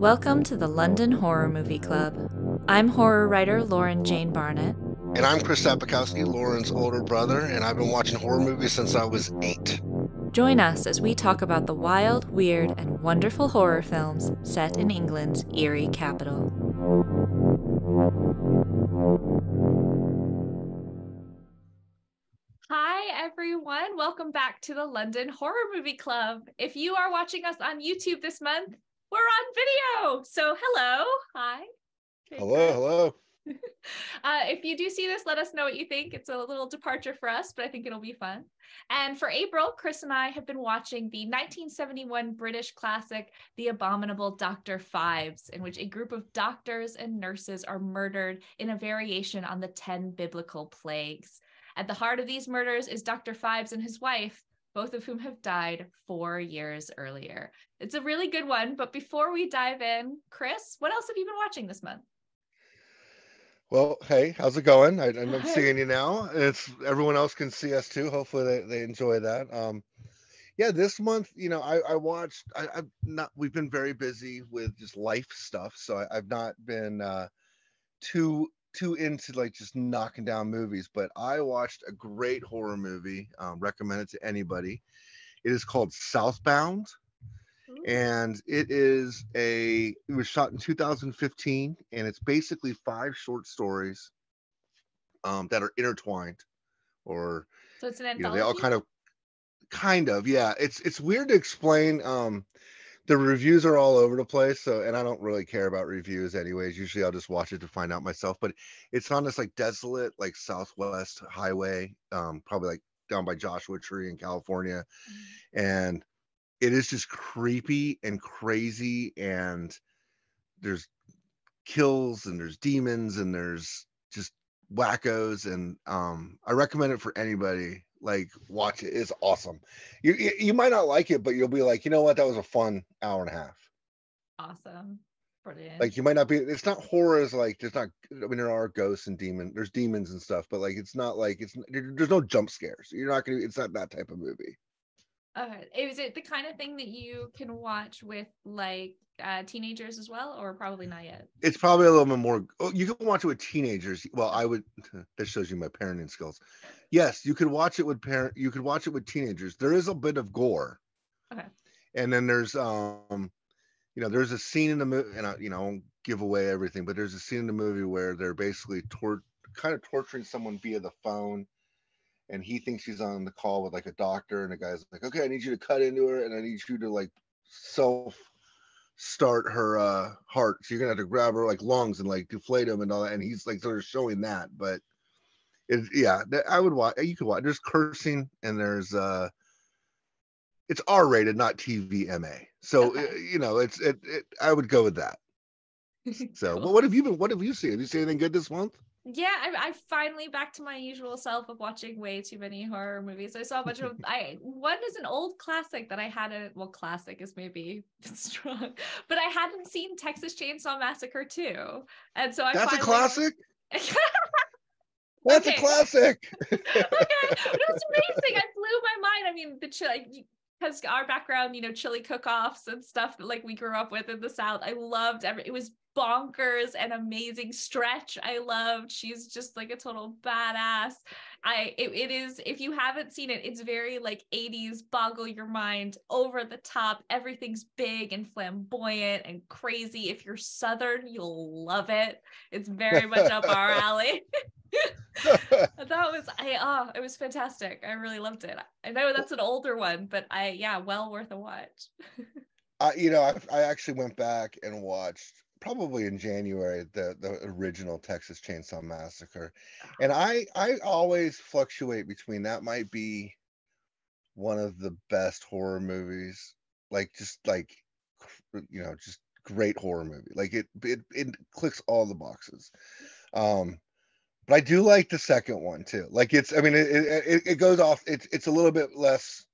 Welcome to the London Horror Movie Club. I'm horror writer Lauren Jane Barnett. And I'm Chris Sapikowski, Lauren's older brother, and I've been watching horror movies since I was 8. Join us as we talk about the wild, weird, and wonderful horror films set in England's eerie capital. Hi, everyone. Welcome back to the London Horror Movie Club. If you are watching us on YouTube this month, we're on video. So hello. Hi. Hey, hello. If you do see this, let us know what you think. It's a little departure for us, but I think it'll be fun. And for April, Chris and I have been watching the 1971 British classic, The Abominable Dr. Phibes, in which a group of doctors and nurses are murdered in a variation on the 10 biblical plagues. At the heart of these murders is Dr. Phibes and his wife, both of whom have died 4 years earlier. It's a really good one, but before we dive in, Chris, what else have you been watching this month? Well, hey, how's it going? I'm seeing you now. It's everyone else can see us too. Hopefully they enjoy that. Yeah, this month, I watched. I've not. We've been very busy with just life stuff, so I've not been too into like just knocking down movies. But I watched a great horror movie. Recommend it to anybody. It is called Southbound. And it was shot in 2015, and it's basically 5 short stories that are intertwined, or so it's an anthology. They all kind of, yeah. It's weird to explain. The reviews are all over the place, and I don't really care about reviews anyways. Usually I'll just watch it to find out myself. But it's on this like desolate, like Southwest highway, probably like down by Joshua Tree in California, and it is just creepy and crazy, and there's kills and there's demons and there's just wackos, and I recommend it for anybody. Like, watch it. It's awesome. You might not like it, but you'll be like, you know what, that was a fun hour and a half. Awesome. Brilliant. Like, you might not be, it's not horror as like, there are ghosts and there's demons and stuff, but like it's not like there's no jump scares. It's not that type of movie. Is it the kind of thing that you can watch with like teenagers as well, or probably not yet? It's probably a little bit more. You can watch it with teenagers. Well, I would. That shows you my parenting skills. Yes, you could watch it with You could watch it with teenagers. There is a bit of gore. Okay. And then there's there's a scene in the movie, and I won't give away everything, but there's a scene in the movie where they're basically kind of torturing someone via the phone. And he thinks he's on the call with like a doctor, and the guy's like, okay, I need you to cut into her, and I need you to like start her heart. So you're gonna have to grab her like lungs and like deflate them and all that. And he's like sort of showing that, but I would watch. You could watch. There's cursing, and there's it's R-rated, not TVMA. So okay. I would go with that. So cool. What have you seen? Have you seen anything good this month? Yeah, I finally back to my usual self of watching way too many horror movies. I saw a bunch of one is an old classic that I hadn't. Well, classic is maybe strong, but I hadn't seen Texas Chainsaw Massacre 2, and so that's a classic. That's okay. A classic. Okay, it was amazing. I blew my mind. I mean, because our background, chili cook-offs and stuff that like we grew up with in the South. I loved it was bonkers and amazing. Stretch I loved. She's just like a total badass. It is, if you haven't seen it, it's very like 80s boggle your mind, over the top, everything's big and flamboyant and crazy. If you're Southern, you'll love it. It's very much up our alley. It was fantastic. I really loved it. I know that's an older one, but well worth a watch. I actually went back and watched probably in January the original Texas Chainsaw Massacre, and I always fluctuate between that might be one of the best horror movies, just great horror movie. Like it clicks all the boxes. But I do like the second one too. Like it goes off. It's a little bit less.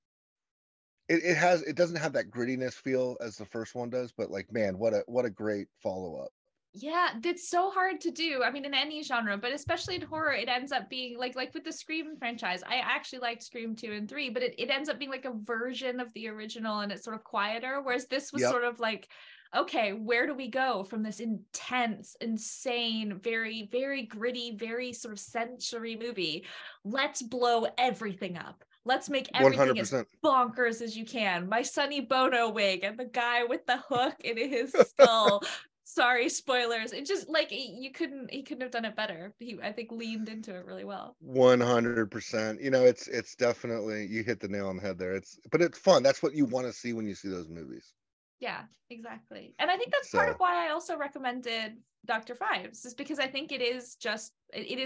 It doesn't have that grittiness feel as the first one does, but like, man, what a great follow up. Yeah, that's so hard to do. I mean, in any genre, but especially in horror, it ends up being like with the Scream franchise. I actually liked Scream 2 and 3, but it ends up being like a version of the original and it's sort of quieter. Whereas this was Yep. sort of like, okay, where do we go from this intense, insane, very, very gritty, very sort of sensory movie? Let's blow everything up. Let's make everything as 100%. bonkers as you can. My Sonny Bono wig and the guy with the hook in his skull. Sorry, spoilers. It just like he couldn't have done it better. I think leaned into it really well. 100%. It's definitely, you hit the nail on the head there. But it's fun. That's what you want to see when you see those movies. Yeah, exactly. And I think that's part of So why I also recommended Dr. Phibes, is because I think it is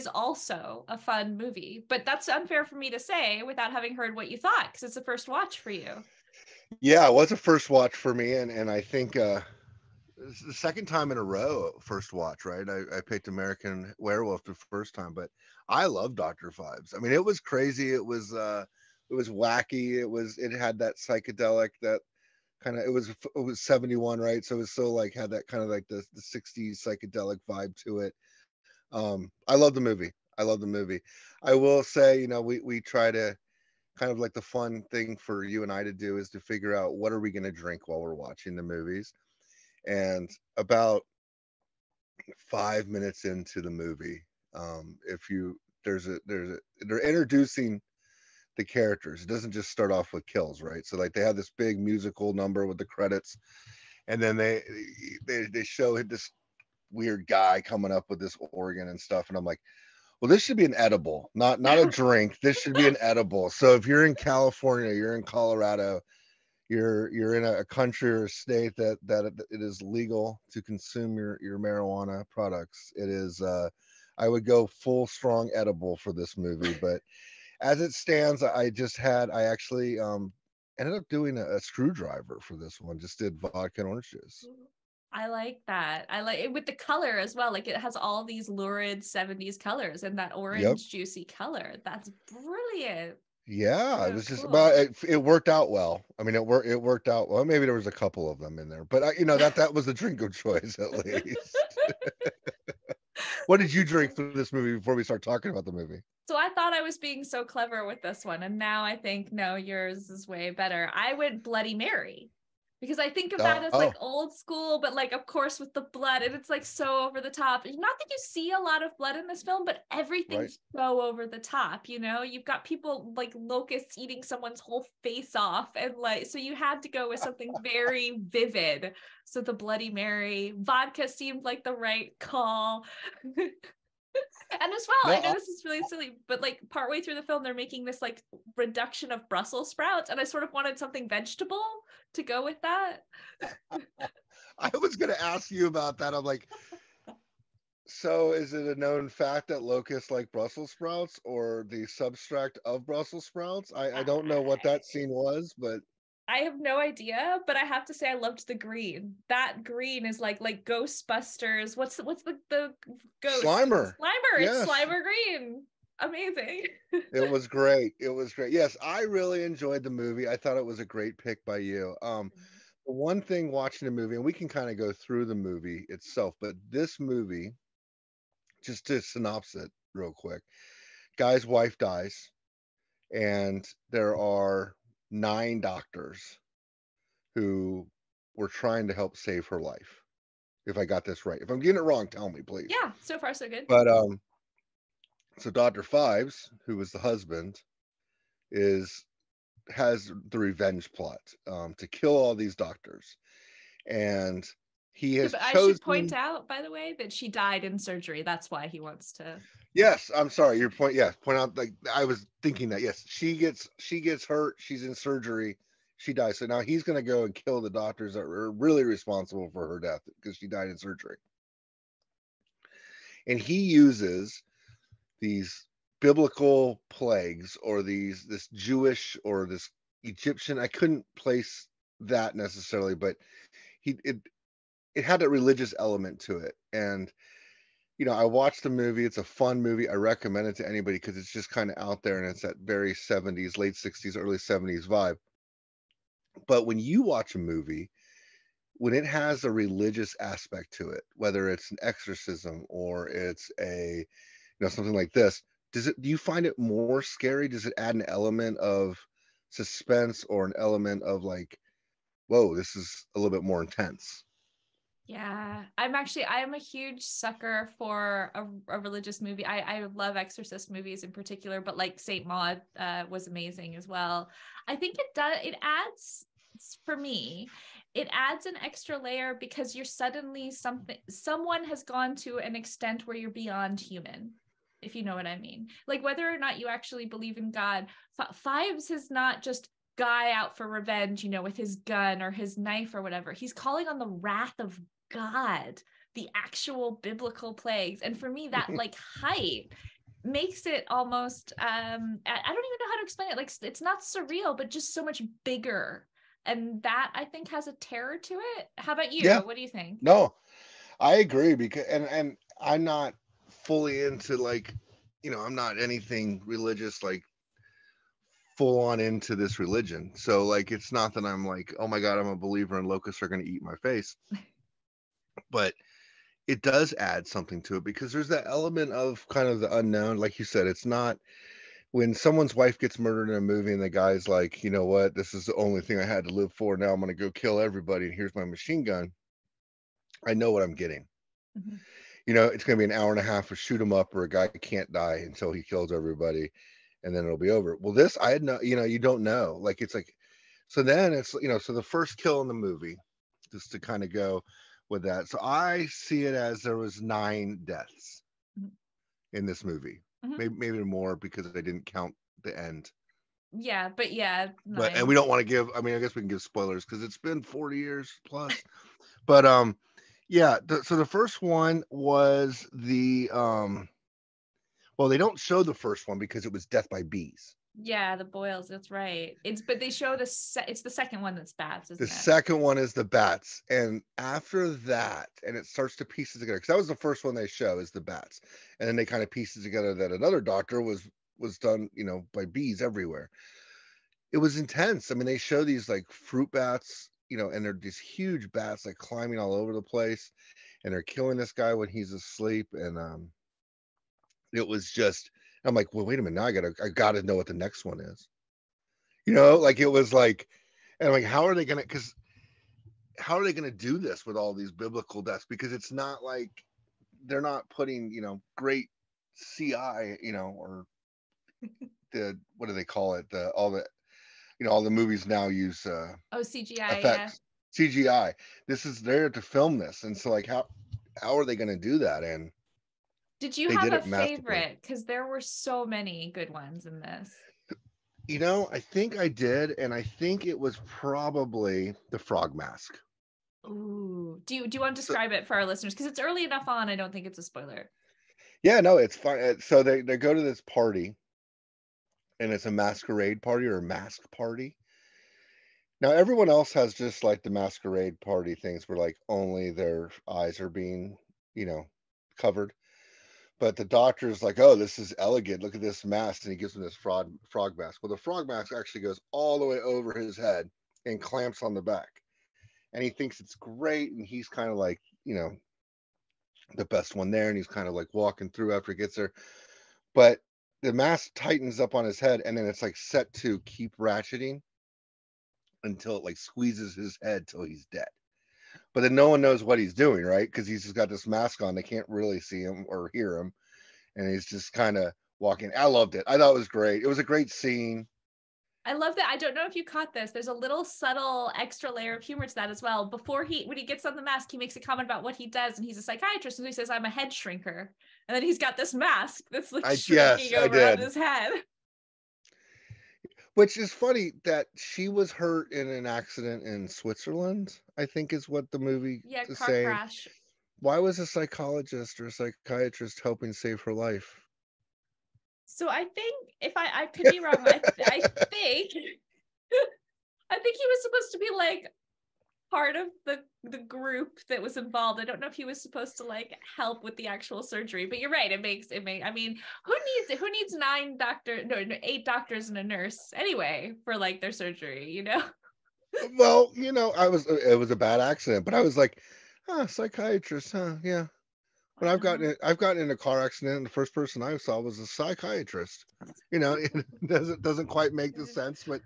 also a fun movie. But that's unfair for me to say without having heard what you thought, because it's the first watch for you. yeah, it was a first watch for me, and I think it's the second time in a row first watch, right? I picked American Werewolf the first time, but I love Dr. Phibes. I mean, it was crazy. It was wacky. It had that psychedelic, that kind of, it was 71, right? So it was so like, had that kind of like the 60s psychedelic vibe to it. I love the movie. I love the movie. I will say, we try to, kind of like, the fun thing for you and I to do is to figure out what are we going to drink while we're watching the movies. And about 5 minutes into the movie, if you they're introducing the characters. It doesn't just start off with kills, right? So like, they have this big musical number with the credits, and then they show this weird guy coming up with this organ and stuff, and I'm like, well, this should be an edible, not a drink. This should be an edible. So if you're in California, you're in Colorado, you're in a country or a state that it is legal to consume your marijuana products, it is, I would go full strong edible for this movie. But as it stands, I actually ended up doing a screwdriver for this one. Just did vodka and orange juice. I like that. I like it with the color as well. Like it has all these lurid 70s colors and that Yep. orange juicy color. That's brilliant. Yeah, it So was just, well, cool. it worked out well. I mean, it worked out well. Maybe there was a couple of them in there, but that was the drink of choice at least. What did you drink for this movie before we start talking about the movie? So I thought I was being so clever with this one, and now I think no, yours is way better. I went Bloody Mary because I think of that as like Oh, old school, but like of course with the blood, and it's like so over the top. Not that you see a lot of blood in this film, but right. everything's so over the top. You've got people like locusts eating someone's whole face off, and like so you had to go with something very vivid. So the Bloody Mary vodka seemed like the right call. And as well, I No, know this is really silly, but like partway through the film, they're making this like reduction of Brussels sprouts, and I sort of wanted something vegetable to go with that. I was going to ask you about that. I'm like, so is it a known fact that locusts like Brussels sprouts, or the substract of Brussels sprouts? I don't know what that scene was, but I have no idea, but I have to say I loved the green. That green is like Ghostbusters. What's the ghost? Slimer. Slimer. It's Yes, Slimer green. Amazing. it was great. It was great. Yes, I really enjoyed the movie. I thought it was a great pick by you. The one thing watching the movie, and we can kind of go through the movie itself, but this movie, just to synopsis it real quick, guy's wife dies, and there are 9 doctors who were trying to help save her life. If I got this right. If I'm getting it wrong, tell me, please. Yeah, so far so good. But so Dr. Phibes, who was the husband, is has the revenge plot, to kill all these doctors, and he Yeah, has but I should point chosen. out, by the way, that she died in surgery. That's why he wants to. Yes, I'm sorry. Your point. Yes, point out. Like, I was thinking that. Yes, she gets hurt. She's in surgery. She dies. So now he's going to go and kill the doctors that were really responsible for her death because she died in surgery. And he uses these biblical plagues, or this Jewish or this Egyptian. I couldn't place that necessarily, but he it had a religious element to it. And I watched the movie. It's a fun movie. I recommend it to anybody because it's just kind of out there, and it's that very 70s, late 60s, early 70s vibe. But when you watch a movie when it has a religious aspect to it, whether it's an exorcism or it's a, something like this, do you find it more scary? Does it add an element of suspense or an element of like, whoa, this is a little bit more intense? Yeah, I'm a huge sucker for a religious movie. I love exorcist movies in particular, but like Saint Maud was amazing as well. I think it adds, for me, it adds an extra layer because you're suddenly someone has gone to an extent where you're beyond human, if you know what I mean. Like whether or not you actually believe in God, Phibes is not just guy out for revenge, with his gun or his knife or whatever. He's calling on the wrath of God, the actual biblical plagues. And for me, that like height makes it almost I don't even know how to explain it. Like it's not surreal, but just so much bigger. And that I think has a terror to it. How about you? Yeah, What do you think? no, I agree, because and I'm not fully into like, I'm not anything religious, like full on into this religion. So like it's not that I'm like, oh my God, I'm a believer and locusts are going to eat my face. But it does add something to it because there's that element of kind of the unknown. Like you said, it's not when someone's wife gets murdered in a movie and the guy's like, you know what, this is the only thing I had to live for. Now I'm going to go kill everybody. And here's my machine gun. I know what I'm getting. Mm-hmm. It's going to be an hour and a half of shoot 'em up, or a guy can't die until he kills everybody, and then it'll be over. Well, this, I had no, you don't know. Like, it's like, so then it's, so the first kill in the movie, just to kind of go with that. So I see it as there was 9 deaths in this movie, Mm-hmm. maybe more because I didn't count the end. Yeah, but yeah, And 9. we don't want to give, I mean, I guess we can give spoilers because it's been 40 years plus. But yeah, so the first one was the well, they don't show the first one because it was death by bees. Yeah, the boils, that's right. But they show it's the second one that's bats, The isn't it? second one is the bats, and after that, and it starts to piece it together, because that was the first one they show, is the bats, and then they kind of piece it together that another doctor was done, by bees everywhere. It was intense. I mean, they show these like fruit bats, and they're these huge bats like climbing all over the place, and they're killing this guy when he's asleep, and it was just, I'm like, well, wait a minute, now I gotta know what the next one is. Like it was like, and I'm like, how are they gonna do this with all these biblical deaths? Because it's not like they're not putting, great CI, or the, what do they call it? All the movies now use CGI, yeah. effects, CGI. This is there to film this, and so like how are they gonna do that? And Did you they have did a it masterfully. favorite? Because there were so many good ones in this. I think I did, and I think it was probably the frog mask. Ooh, do you want to So, describe it for our listeners? Because it's early enough on, I don't think it's a spoiler. yeah, no, it's fine. So they go to this party, and it's a masquerade party or a mask party. Now everyone else has just like the masquerade party things where like only their eyes are being, you know, covered. But the doctor is like, oh, this is elegant. Look at this mask. And he gives him this frog mask. Well, the frog mask actually goes all the way over his head and clamps on the back. And he thinks it's great. And he's kind of like, the best one there. And he's kind of like walking through after he gets there. But the mask tightens up on his head. And then it's like set to keep ratcheting until it like squeezes his head till he's dead. But then no one knows what he's doing, right? Because he's just got this mask on. They can't really see him or hear him. And he's just kind of walking. I loved it. I thought it was great. It was a great scene. I love that. I don't know if you caught this. There's a little subtle extra layer of humor to that as well. When he gets on the mask, he makes a comment about what he does, and he's a psychiatrist, and he says, "I'm a head shrinker," and then he's got this mask that's like shrinking I over on did. his head. Which is funny that she was hurt in an accident in Switzerland, I think is what the movie Yeah, is car saying. crash. Why was a psychologist or a psychiatrist helping save her life? So I think if I could be wrong, I think I think he was supposed to be like part of the group that was involved. I don't know if he was supposed to like help with the actual surgery, but you're right. I mean, who needs 8 doctors and a nurse anyway for like their surgery, Well, it was a bad accident, but I was like, psychiatrist, huh? Yeah. When Wow. I've gotten in a car accident, and the first person I saw was a psychiatrist. It doesn't quite make the sense, but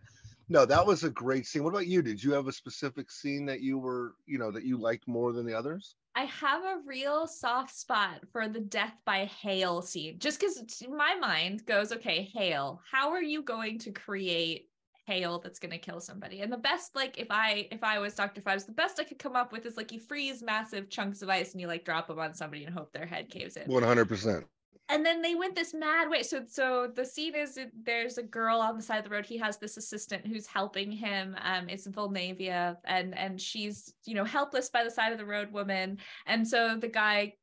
no, that was a great scene. What about you? Did you have a specific scene that that you liked more than the others? I have a real soft spot for the death by hail scene, just because my mind goes, okay, hail, how are you going to create hail that's going to kill somebody? And the best, like, if I was Dr. Phibes, the best I could come up with is like you freeze massive chunks of ice and you like drop them on somebody and hope their head caves in. 100%. And then they went this mad way. So the scene is, there's a girl on the side of the road. He has this assistant who's helping him. It's Volnavia, and she's helpless by the side of the road woman. And so the guy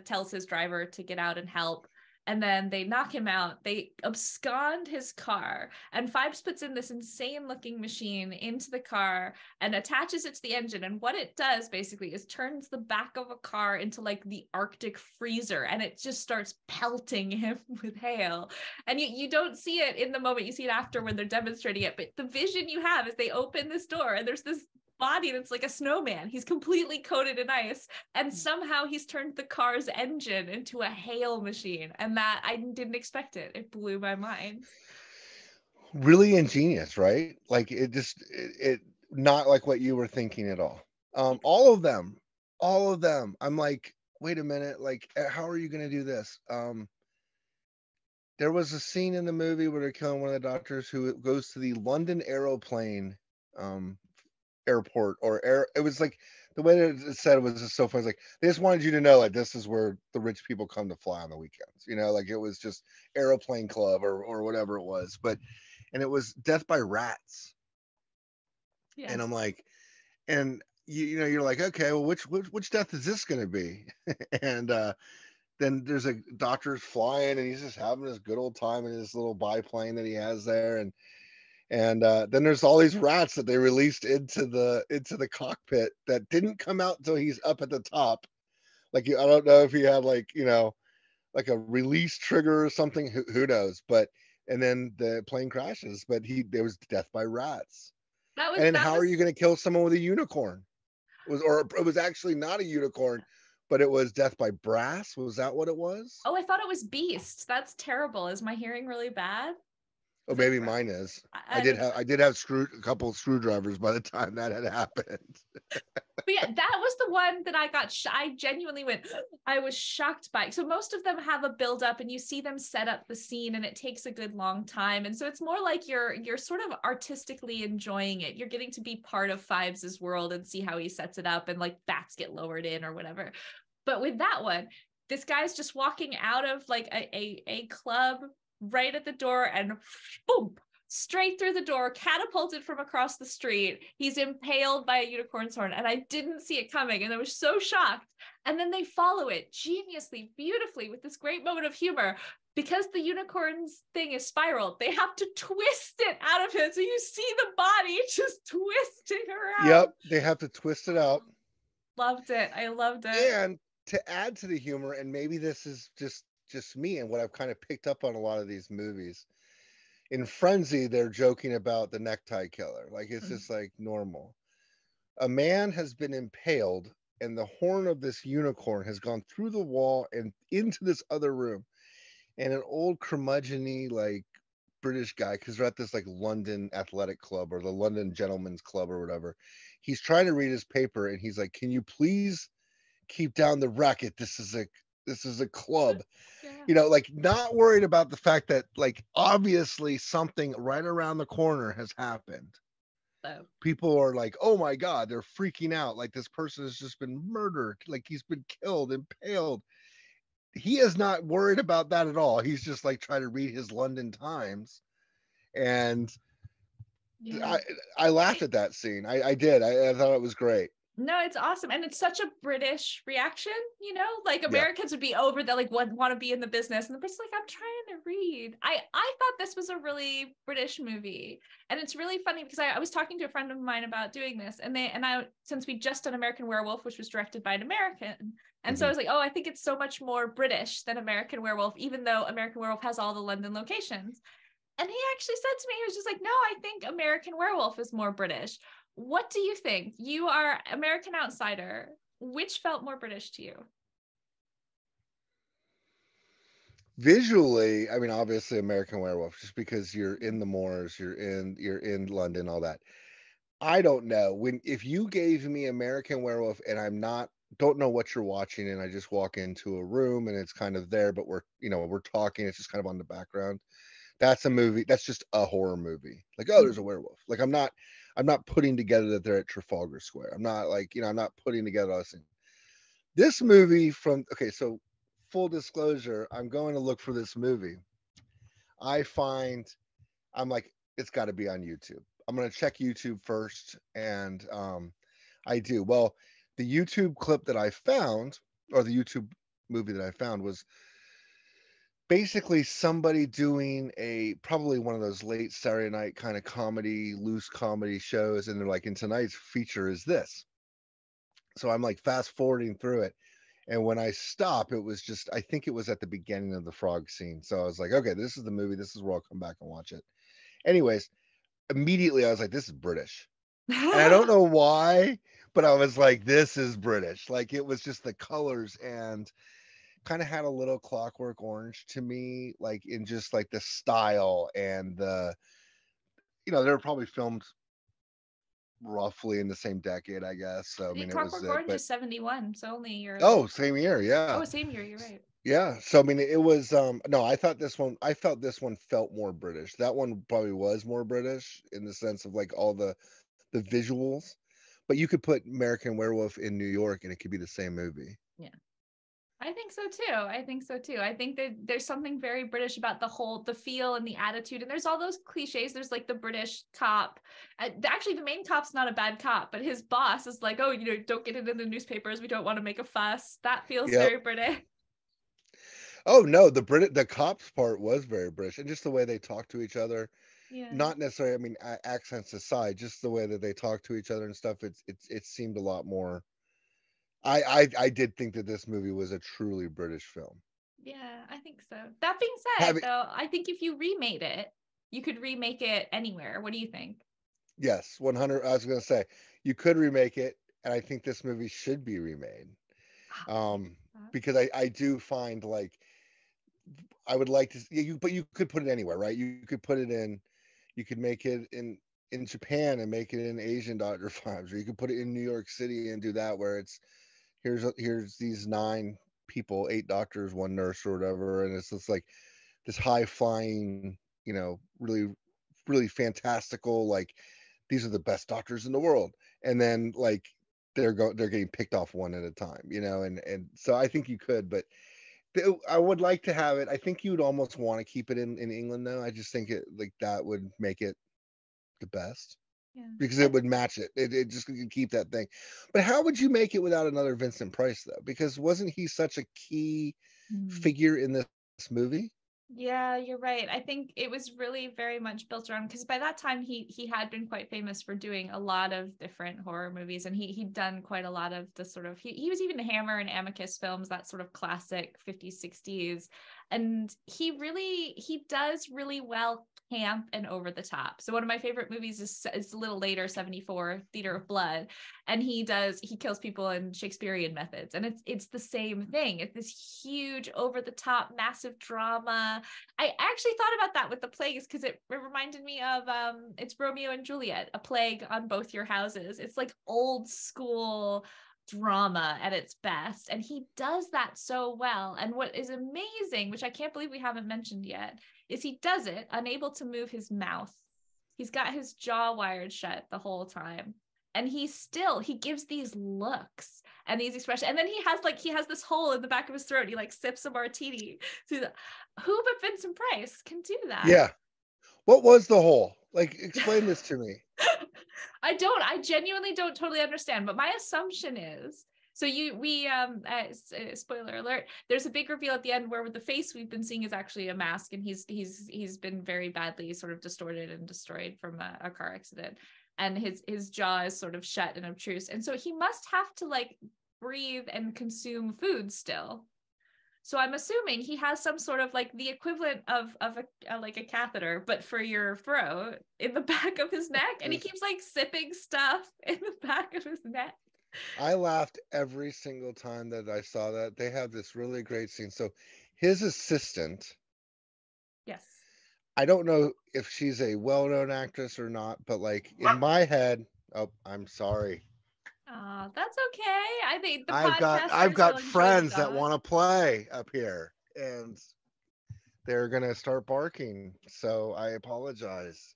tells his driver to get out and help. And then they knock him out. They abscond his car. And Phibes puts in this insane looking machine into the car and attaches it to the engine. And what it does basically is turns the back of a car into like the Arctic freezer. And it just starts pelting him with hail. And you don't see it in the moment. You see it after when they're demonstrating it. But the vision you have is they open this door and there's this body that's like a snowman. He's completely coated in ice, and somehow he's turned the car's engine into a hail machine, and that I didn't expect it. It blew my mind. Really ingenious, right? Like it not like what you were thinking at all. All of them, all of them. I'm like, wait a minute, like how are you going to do this? There was a scene in the movie where they're killing one of the doctors who goes to the London aeroplane um airport or air. It was like the way that it said it was just so funny. It's like they just wanted you to know, like this is where the rich people come to fly on the weekends. Like it was just aeroplane club or whatever it was. But and it was death by rats. And I'm Yes. like, and you're like, okay, well, which death is this going to be? And then there's a doctor's flying, and he's just having this good old time in his little biplane that he has there, and then there's all these rats that they released into the cockpit that didn't come out until he's up at the top. Like I don't know if he had like a release trigger or something. Who knows? But and then the plane crashes. But there was death by rats. That was And that how are was you going to kill someone with a unicorn? It was actually not a unicorn, but it was death by brass. Was that what it was? Oh, I thought it was beast. That's terrible. Is my hearing really bad? Oh, Is it maybe mine is. I don't know. I did have a couple of screwdrivers by the time that had happened. But yeah, that was the one that I got. I genuinely went. I was shocked by. So most of them have a build up, and you see them set up the scene, and it takes a good long time. And so it's more like you're sort of artistically enjoying it. You're getting to be part of Phibes's world and see how he sets it up, and like bats get lowered in or whatever. But with that one, this guy's just walking out of like a club right at the door, and boom, straight through the door, catapulted from across the street. He's impaled by a unicorn's horn, and I didn't see it coming, and I was so shocked. And then they follow it geniusly, beautifully, with this great moment of humor. Because the unicorn's thing is spiraled, they have to twist it out of him. So you see the body just twisting around. Yep, they have to twist it out. Loved it. I loved it. And to add to the humor, and maybe this is just me and what I've kind of picked up on a lot of these movies. In Frenzy, they're joking about the necktie killer. Like it's just like normal. A man has been impaled, and the horn of this unicorn has gone through the wall and into this other room. And an old curmudgeon-y, like British guy, because they're at this like London athletic club or the London Gentlemen's Club or whatever. He's trying to read his paper, and he's like, "Can you please keep down the racket? This is a club." Yeah. Like not worried about the fact that like obviously something right around the corner has happened. So People are like, oh my God, they're freaking out. Like this person has just been murdered. Like he's been killed, impaled. He is not worried about that at all. He's just like trying to read his London Times. And yeah. I laughed at that scene. I did. I thought it was great. No, it's awesome. And it's such a British reaction, like Yeah. Americans would be over that, like want to be in the business. And the Brits like, I'm trying to read. I thought this was a really British movie. And it's really funny because I was talking to a friend of mine about doing this, and since we just done American Werewolf, which was directed by an American. And so I was like, oh, I think it's so much more British than American Werewolf, even though American Werewolf has all the London locations. And he actually said to me, he was just like, no, I think American Werewolf is more British. what do you think? You are American outsider. Which felt more British to you? Visually, I mean, obviously American Werewolf, just because you're in the moors, you're in London, all that. I don't know. If you gave me American Werewolf and don't know what you're watching, and I just walk into a room and it's kind of there, but we're talking, it's just kind of on the background. That's a movie. That's just a horror movie. Like, oh, there's a werewolf. Like, I'm not putting together that they're at Trafalgar Square. I'm not like, I'm not putting together all this thing. This movie okay, so full disclosure, I'm going to look for this movie. I'm like, it's got to be on YouTube. I'm going to check YouTube first. And I do. Well, the YouTube clip that I found, or the YouTube movie that I found, was basically somebody doing probably one of those late Saturday night kind of comedy, loose comedy shows. And they're like, and tonight's feature is this. So I'm like fast forwarding through it. And when I stop, I think it was at the beginning of the frog scene. So I was like, okay, this is the movie. This is where I'll come back and watch it. Anyways, immediately I was like, this is British. And I don't know why, but I was like, this is British. Like, it was just the colors and kind of had a little Clockwork Orange to me, like in just like the style and they were probably filmed roughly in the same decade, I guess. So I mean, it was Clockwork Orange but is 71, so only a year later. oh, same year, yeah. Oh, same year, you're right. Yeah. So I mean, it was no, I felt this one felt more British. That one probably was more British in the sense of like all the visuals. But you could put American Werewolf in New York and it could be the same movie. Yeah. I think so too. I think that there's something very British about the feel and the attitude. And there's all those cliches. There's like the British cop. Actually, the main cop's not a bad cop, but his boss is like, oh, don't get it in the newspapers. We don't want to make a fuss. That feels Yep. very British. Oh no, the cops part was very British, and just the way they talk to each other. Yeah. Not necessarily, I mean, accents aside, just the way that they talk to each other and stuff. It seemed a lot more. I did think that this movie was a truly British film. Yeah, I think so. That being said, though, I think if you remade it, you could remake it anywhere. What do you think? Yes, 100. I was going to say you could remake it, and I think this movie should be remade. Because I do find like I would like to but you could put it anywhere, right? You could put it in, you could make it in Japan and make it in Asian Dr. Phibes, or you could put it in New York City and do that where it's here's these 9 people, 8 doctors, 1 nurse or whatever, and it's just like this high flying, really really fantastical, like these are the best doctors in the world, and then like they're getting picked off one at a time, and so I think you could, but I would like to have it. I think you'd almost want to keep it in England though. I just think it like that would make it the best. Yeah. Because it would match it. It just could keep that thing. But how would you make it without another Vincent Price though? Because wasn't he such a key figure in this movie? Yeah, you're right. I think it was really very much built around, because by that time he had been quite famous for doing a lot of different horror movies, and he'd done quite a lot of the sort of he was even Hammer and Amicus films, that sort of classic 50s 60s, and he does really well camp and over the top. So one of my favorite movies is a little later, 74, Theater of Blood, and he kills people in Shakespearean methods, and it's the same thing. It's this huge over the top massive drama. I actually thought about that with the plagues, because it reminded me of it's Romeo and Juliet, a plague on both your houses. It's like old school drama at its best, and he does that so well. And what is amazing, which I can't believe we haven't mentioned yet, is he does it unable to move his mouth. He's got his jaw wired shut the whole time, and he gives these looks and these expressions, and then he has this hole in the back of his throat. He like sips a martini through who but Vincent Price can do that? Yeah. What was the hole? Like, explain this to me. I genuinely don't totally understand, but my assumption is, so spoiler alert, there's a big reveal at the end where the face we've been seeing is actually a mask, and he's been very badly sort of distorted and destroyed from a car accident, and his jaw is sort of shut and obtruse, and so he must have to like breathe and consume food still. So I'm assuming he has some sort of like the equivalent of like a catheter, but for your throat in the back of his neck. And he keeps like sipping stuff in the back of his neck. I laughed every single time that I saw that. They have this really great scene. So his assistant, Yes. I don't know if she's a well-known actress or not, but like in my head, oh, I'm sorry. That's okay. I think the I've podcasters will got enjoy the friends that dog. want to play up here, and they're gonna start barking. So I apologize.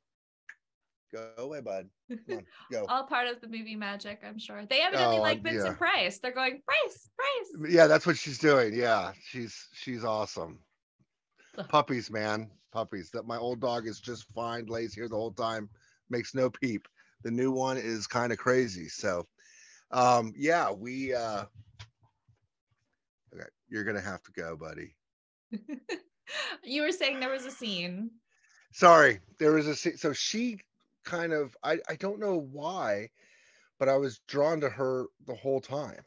Go away, bud. Come on, go. All part of the movie magic, I'm sure. They evidently Oh, like yeah, Vincent Price. They're going, Price, Price. yeah. That's what she's doing. Yeah, she's awesome. Ugh. Puppies, man, puppies. That my old dog is just fine. Lays here the whole time, makes no peep. The new one is kind of crazy. So, yeah, we. Okay, you're gonna have to go, buddy. You were saying there was a scene. Sorry, there was a so she kind of I don't know why, but I was drawn to her the whole time.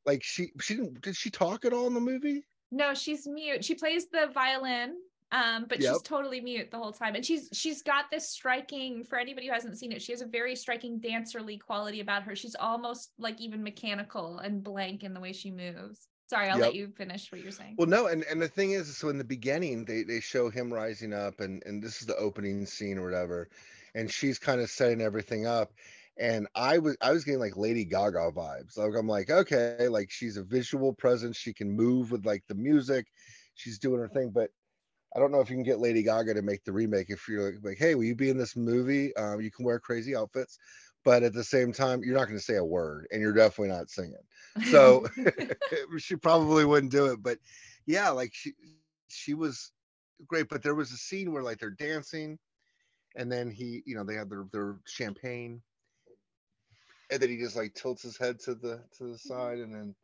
Like she did she talk at all in the movie? No, she's mute. She plays the violin, but Yep. she's totally mute the whole time. And she's got this striking, for anybody who hasn't seen it, she has a very striking dancerly quality about her. She's almost like even mechanical and blank in the way she moves. Sorry, I'll let Yep. you finish what you're saying. Well, no, and the thing is, so in the beginning, they show him rising up, and this is the opening scene or whatever, and she's kind of setting everything up, and I was getting like Lady Gaga vibes. Like I'm like, okay, like she's a visual presence, she can move with like the music, she's doing her thing, but I don't know if you can get Lady Gaga to make the remake. If you're like, hey, will you be in this movie? You can wear crazy outfits, but at the same time, you're not going to say a word, and you're definitely not singing. So she probably wouldn't do it. But yeah, like she was great. But there was a scene where like they're dancing, and then they have their champagne, and then he just like tilts his head to the side, and then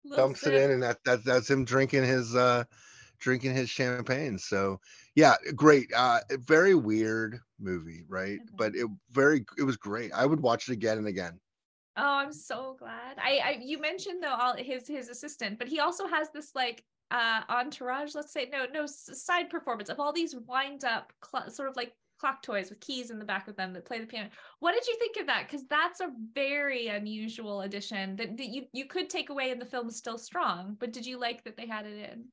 Little dumps it sip. in, and that's him drinking his champagne. So yeah, great. Very weird movie, right? But it was great. I would watch it again and again. Oh, I'm so glad. I you mentioned though all his assistant, but he also has this like entourage, let's say, no side performance of all these wind up sort of like clock toys with keys in the back of them that play the piano. What did you think of that? Because that's a very unusual addition that you could take away and the film is still strong, but did you like that they had it in?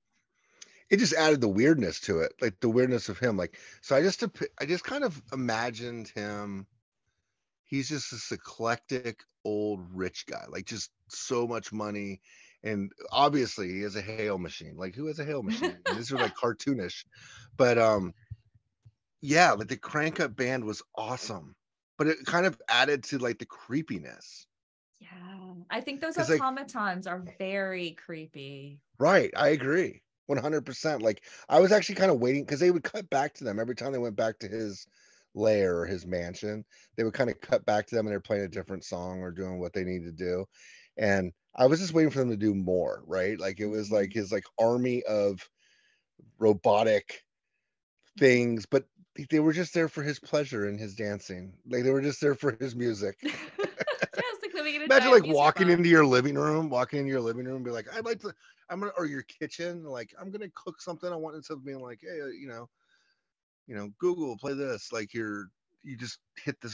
It just added the weirdness to it, like the weirdness of him. Like, so I just kind of imagined him. He's just this eclectic old rich guy, like just so much money. And obviously he has a hail machine. Like who has a hail machine? These are like cartoonish. But yeah, like the Crank Up Band was awesome. But it kind of added to like the creepiness. Yeah, I think those Because like automatons are very creepy. right, I agree. 100%. Like I was actually kind of waiting because they would cut back to them every time they went back to his lair or his mansion. They would kind of cut back to them and they're playing a different song or doing what they need to do. And I was just waiting for them to do more, right? Like it was like his like army of robotic things, but they were just there for his pleasure and his dancing. Like they were just there for his music. Just like living in a Imagine giant like music walking box. into your living room, and be like, I'd like to, or your kitchen, like I'm gonna cook something. I want it to be like, hey, Google, play this. Like you just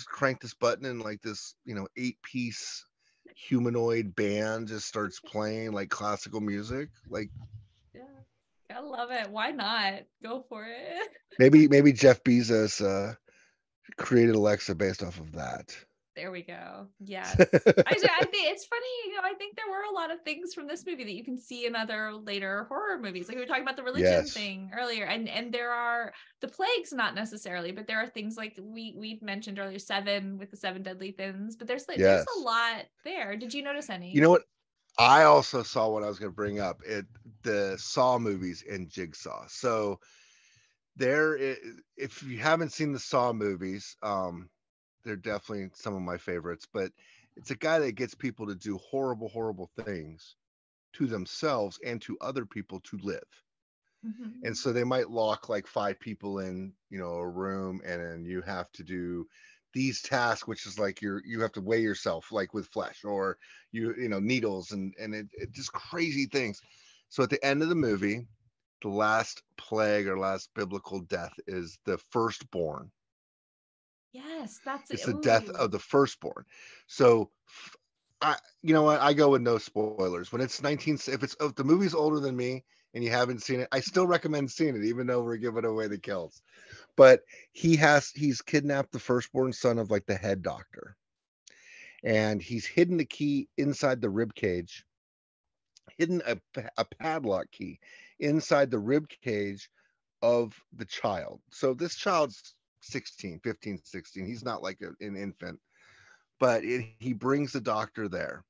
crank this button, and like this, 8-piece humanoid band just starts playing like classical music. Like Yeah, I love it. Why not? Go for it. maybe Jeff Bezos created Alexa based off of that. There we go. Yes. I think it's funny, I think there were a lot of things from this movie that you can see in other later horror movies. Like we were talking about the religion Yes. thing earlier, and there are the plagues, not necessarily, but there are things like we mentioned earlier, Seven with the 7 deadly sins, but there's Yes. a lot there. Did you notice any? You know what? I also saw what I was going to bring up. The Saw movies and Jigsaw. So if you haven't seen the Saw movies, they're definitely some of my favorites. But it's a guy that gets people to do horrible, horrible things to themselves and to other people to live. Mm-hmm. And so they might lock like 5 people in, a room, and then you have to do these tasks, which is like you have to weigh yourself like with flesh, or needles and it just crazy things. So at the end of the movie, the last plague or last biblical death is the firstborn. Yes, that's it. It's the death Ooh. of the firstborn. So you know what? I go with no spoilers. When it's if the movie's older than me and you haven't seen it, I still recommend seeing it, even though we're giving away the kills. But he's kidnapped the firstborn son of like the head doctor, and he's hidden the key inside the rib cage, hidden a padlock key inside the rib cage of the child. So this child's 16, 15, 16. He's not like an infant, but he brings the doctor there,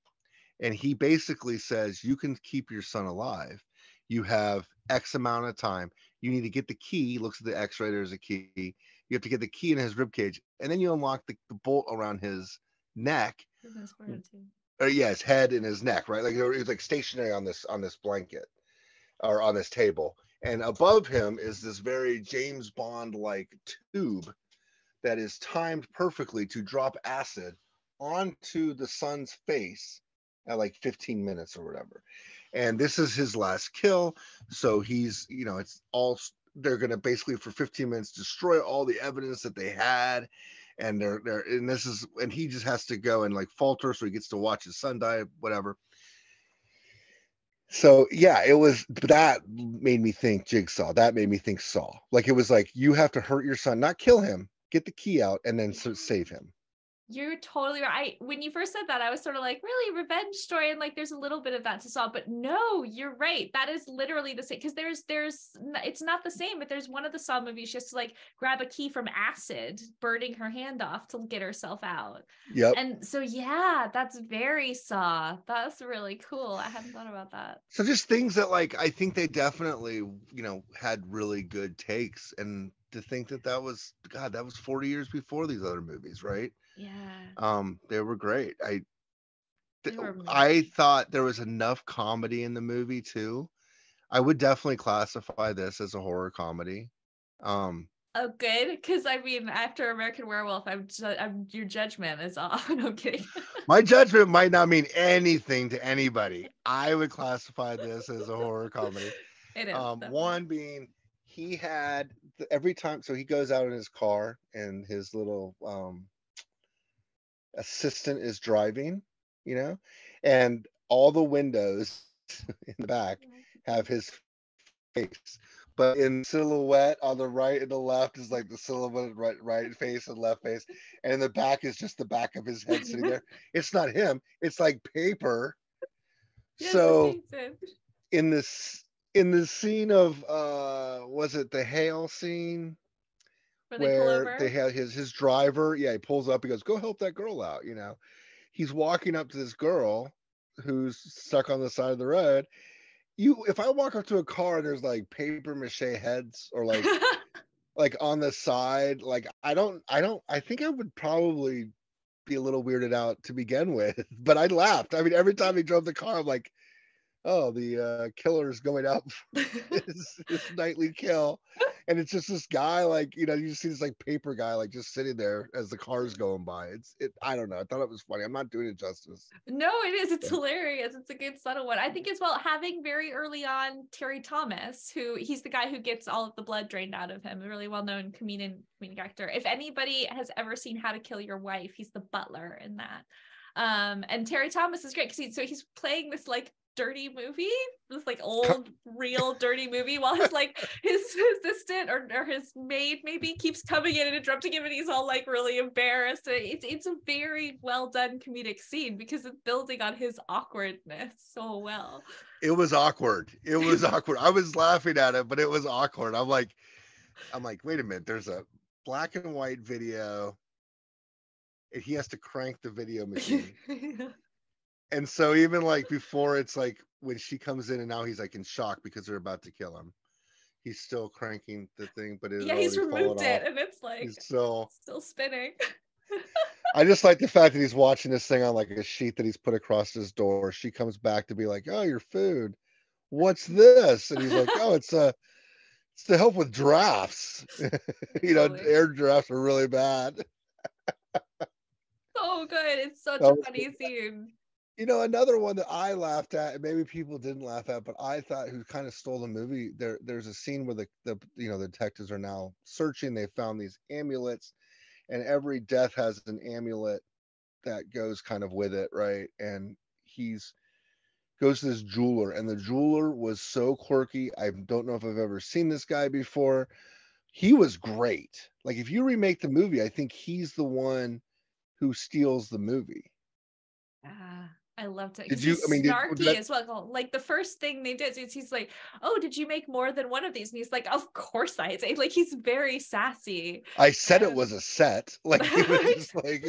and he basically says, you can keep your son alive. You have X amount of time. You need to get the key. Looks at the x-ray, there's a key. You have to get the key in his rib cage, and then you unlock the bolt around his neck. Or yeah, his head and his neck, right? Like it was like stationary on this blanket or on this table. And above him is this very James Bond like tube that is timed perfectly to drop acid onto the son's face at like 15 minutes or whatever. And this is his last kill. So he's, it's all, they're going to basically for 15 minutes destroy all the evidence that they had. And and he just has to go and like falter. So he gets to watch his son die, whatever. So yeah, that made me think Jigsaw. That made me think Saw. Like it was like, you have to hurt your son, not kill him, get the key out, and then save him. You're totally right. When you first said that, I was sort of like, really, revenge story, and like there's a little bit of that to Saw, but no, you're right. That is literally the same, because it's not the same, but there's one of the Saw movies, she has to like grab a key from acid, burning her hand off to get herself out. Yep. And so yeah, that's very Saw. That's really cool. I hadn't thought about that. So just things that like I think they definitely had really good takes, and to think that was 40 years before these other movies, right? Yeah. They were great. I thought there was enough comedy in the movie too. I would definitely classify this as a horror comedy. Oh, good, because I mean, after American Werewolf, your judgment is off. No, I'm kidding. My judgment might not mean anything to anybody. I would classify this as a horror comedy. It is. One being, he had every time, so he goes out in his car and his little assistant is driving, and all the windows in the back have his face, but in silhouette on the right and the left is like the silhouette right face and left face, and in the back is just the back of his head sitting there. It's not him, it's like paper. Yes, so in the scene of was it the hail scene where they have his driver, he pulls up, he goes, go help that girl out, he's walking up to this girl who's stuck on the side of the road. If I walk up to a car and there's like paper mache heads or like like on the side, like I think I would probably be a little weirded out to begin with, but I laughed. I mean, every time he drove the car, I'm like, oh, the killer's going out for his nightly kill. And it's just this guy, like, you just see this like paper guy, like just sitting there as the car's going by. I don't know. I thought it was funny. I'm not doing it justice. No, it is. It's hilarious. It's a good subtle one. I think as well, having very early on Terry Thomas, he's the guy who gets all of the blood drained out of him, a really well-known comedic actor. If anybody has ever seen How to Kill Your Wife, he's the butler in that. And Terry Thomas is great because he's playing this like dirty movie, this like old real dirty movie, while his like his assistant or his maid maybe keeps coming in and interrupting him, and he's all like really embarrassed. It's a very well done comedic scene because it's building on his awkwardness so well. It was awkward. I was laughing at it, but it was awkward. I'm like, wait a minute, there's a black and white video and he has to crank the video machine. And so even like before, it's like when she comes in and now he's like in shock because they're about to kill him, he's still cranking the thing, but he's removed it and it's like he's still spinning. I just like the fact that he's watching this thing on like a sheet that he's put across his door. She comes back to be like, oh, your food, what's this? And he's like, oh, it's to help with drafts. Air drafts are really bad. So good. It's such a funny scene. Another one that I laughed at, and maybe people didn't laugh at, but I thought who kind of stole the movie. There's a scene where the detectives are now searching. They found these amulets, and every death has an amulet that goes kind of with it, right? And he's goes to this jeweler, and the jeweler was so quirky. I don't know if I've ever seen this guy before. He was great. Like, if you remake the movie, I think he's the one who steals the movie. Ah, I loved it Did because you? I he's mean, snarky as well. Like the first thing they did is he's like, "Oh, did you make more than one of these?" And he's like, "Of course I did." Like he's very sassy. I said it And was a set. Like, he was just like,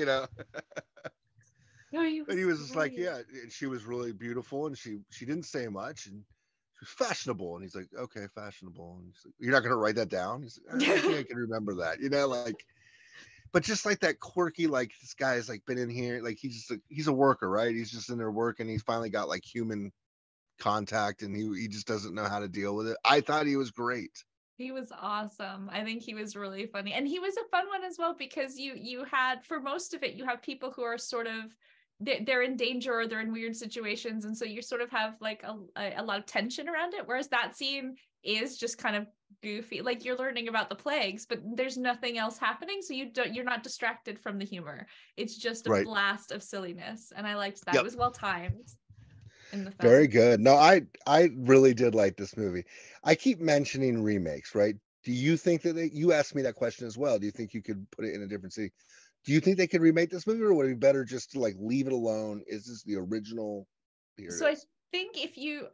no, he and he was was just like, great. yeah, and she was really beautiful, and she didn't say much, and she was fashionable, and he's like, okay, fashionable, and he's like, you're not gonna write that down? He's like, I think I can remember that, like, but just like that quirky, like, this guy's like been in here, like, he's a worker, right? He's just in there working. He's finally got like human contact, and he just doesn't know how to deal with it. I thought he was great. He was awesome. I think he was really funny. And he was a fun one as well because you had, for most of it, you have people who are sort of they're in danger or they're in weird situations, and so you sort of have like a lot of tension around it, whereas that scene is just kind of goofy, like you're learning about the plagues but there's nothing else happening, so you're not distracted from the humor. It's just a Right. blast of silliness, and I liked that. It Yep. was well timed in the Very film. good. No, I really did like this movie. I keep mentioning remakes, right? Do you think that you asked me that question as well? Do you think you could put it in a different city? Do you think they could remake this movie, or would it be better just to like leave it alone? Is this the original? Here So it I is. think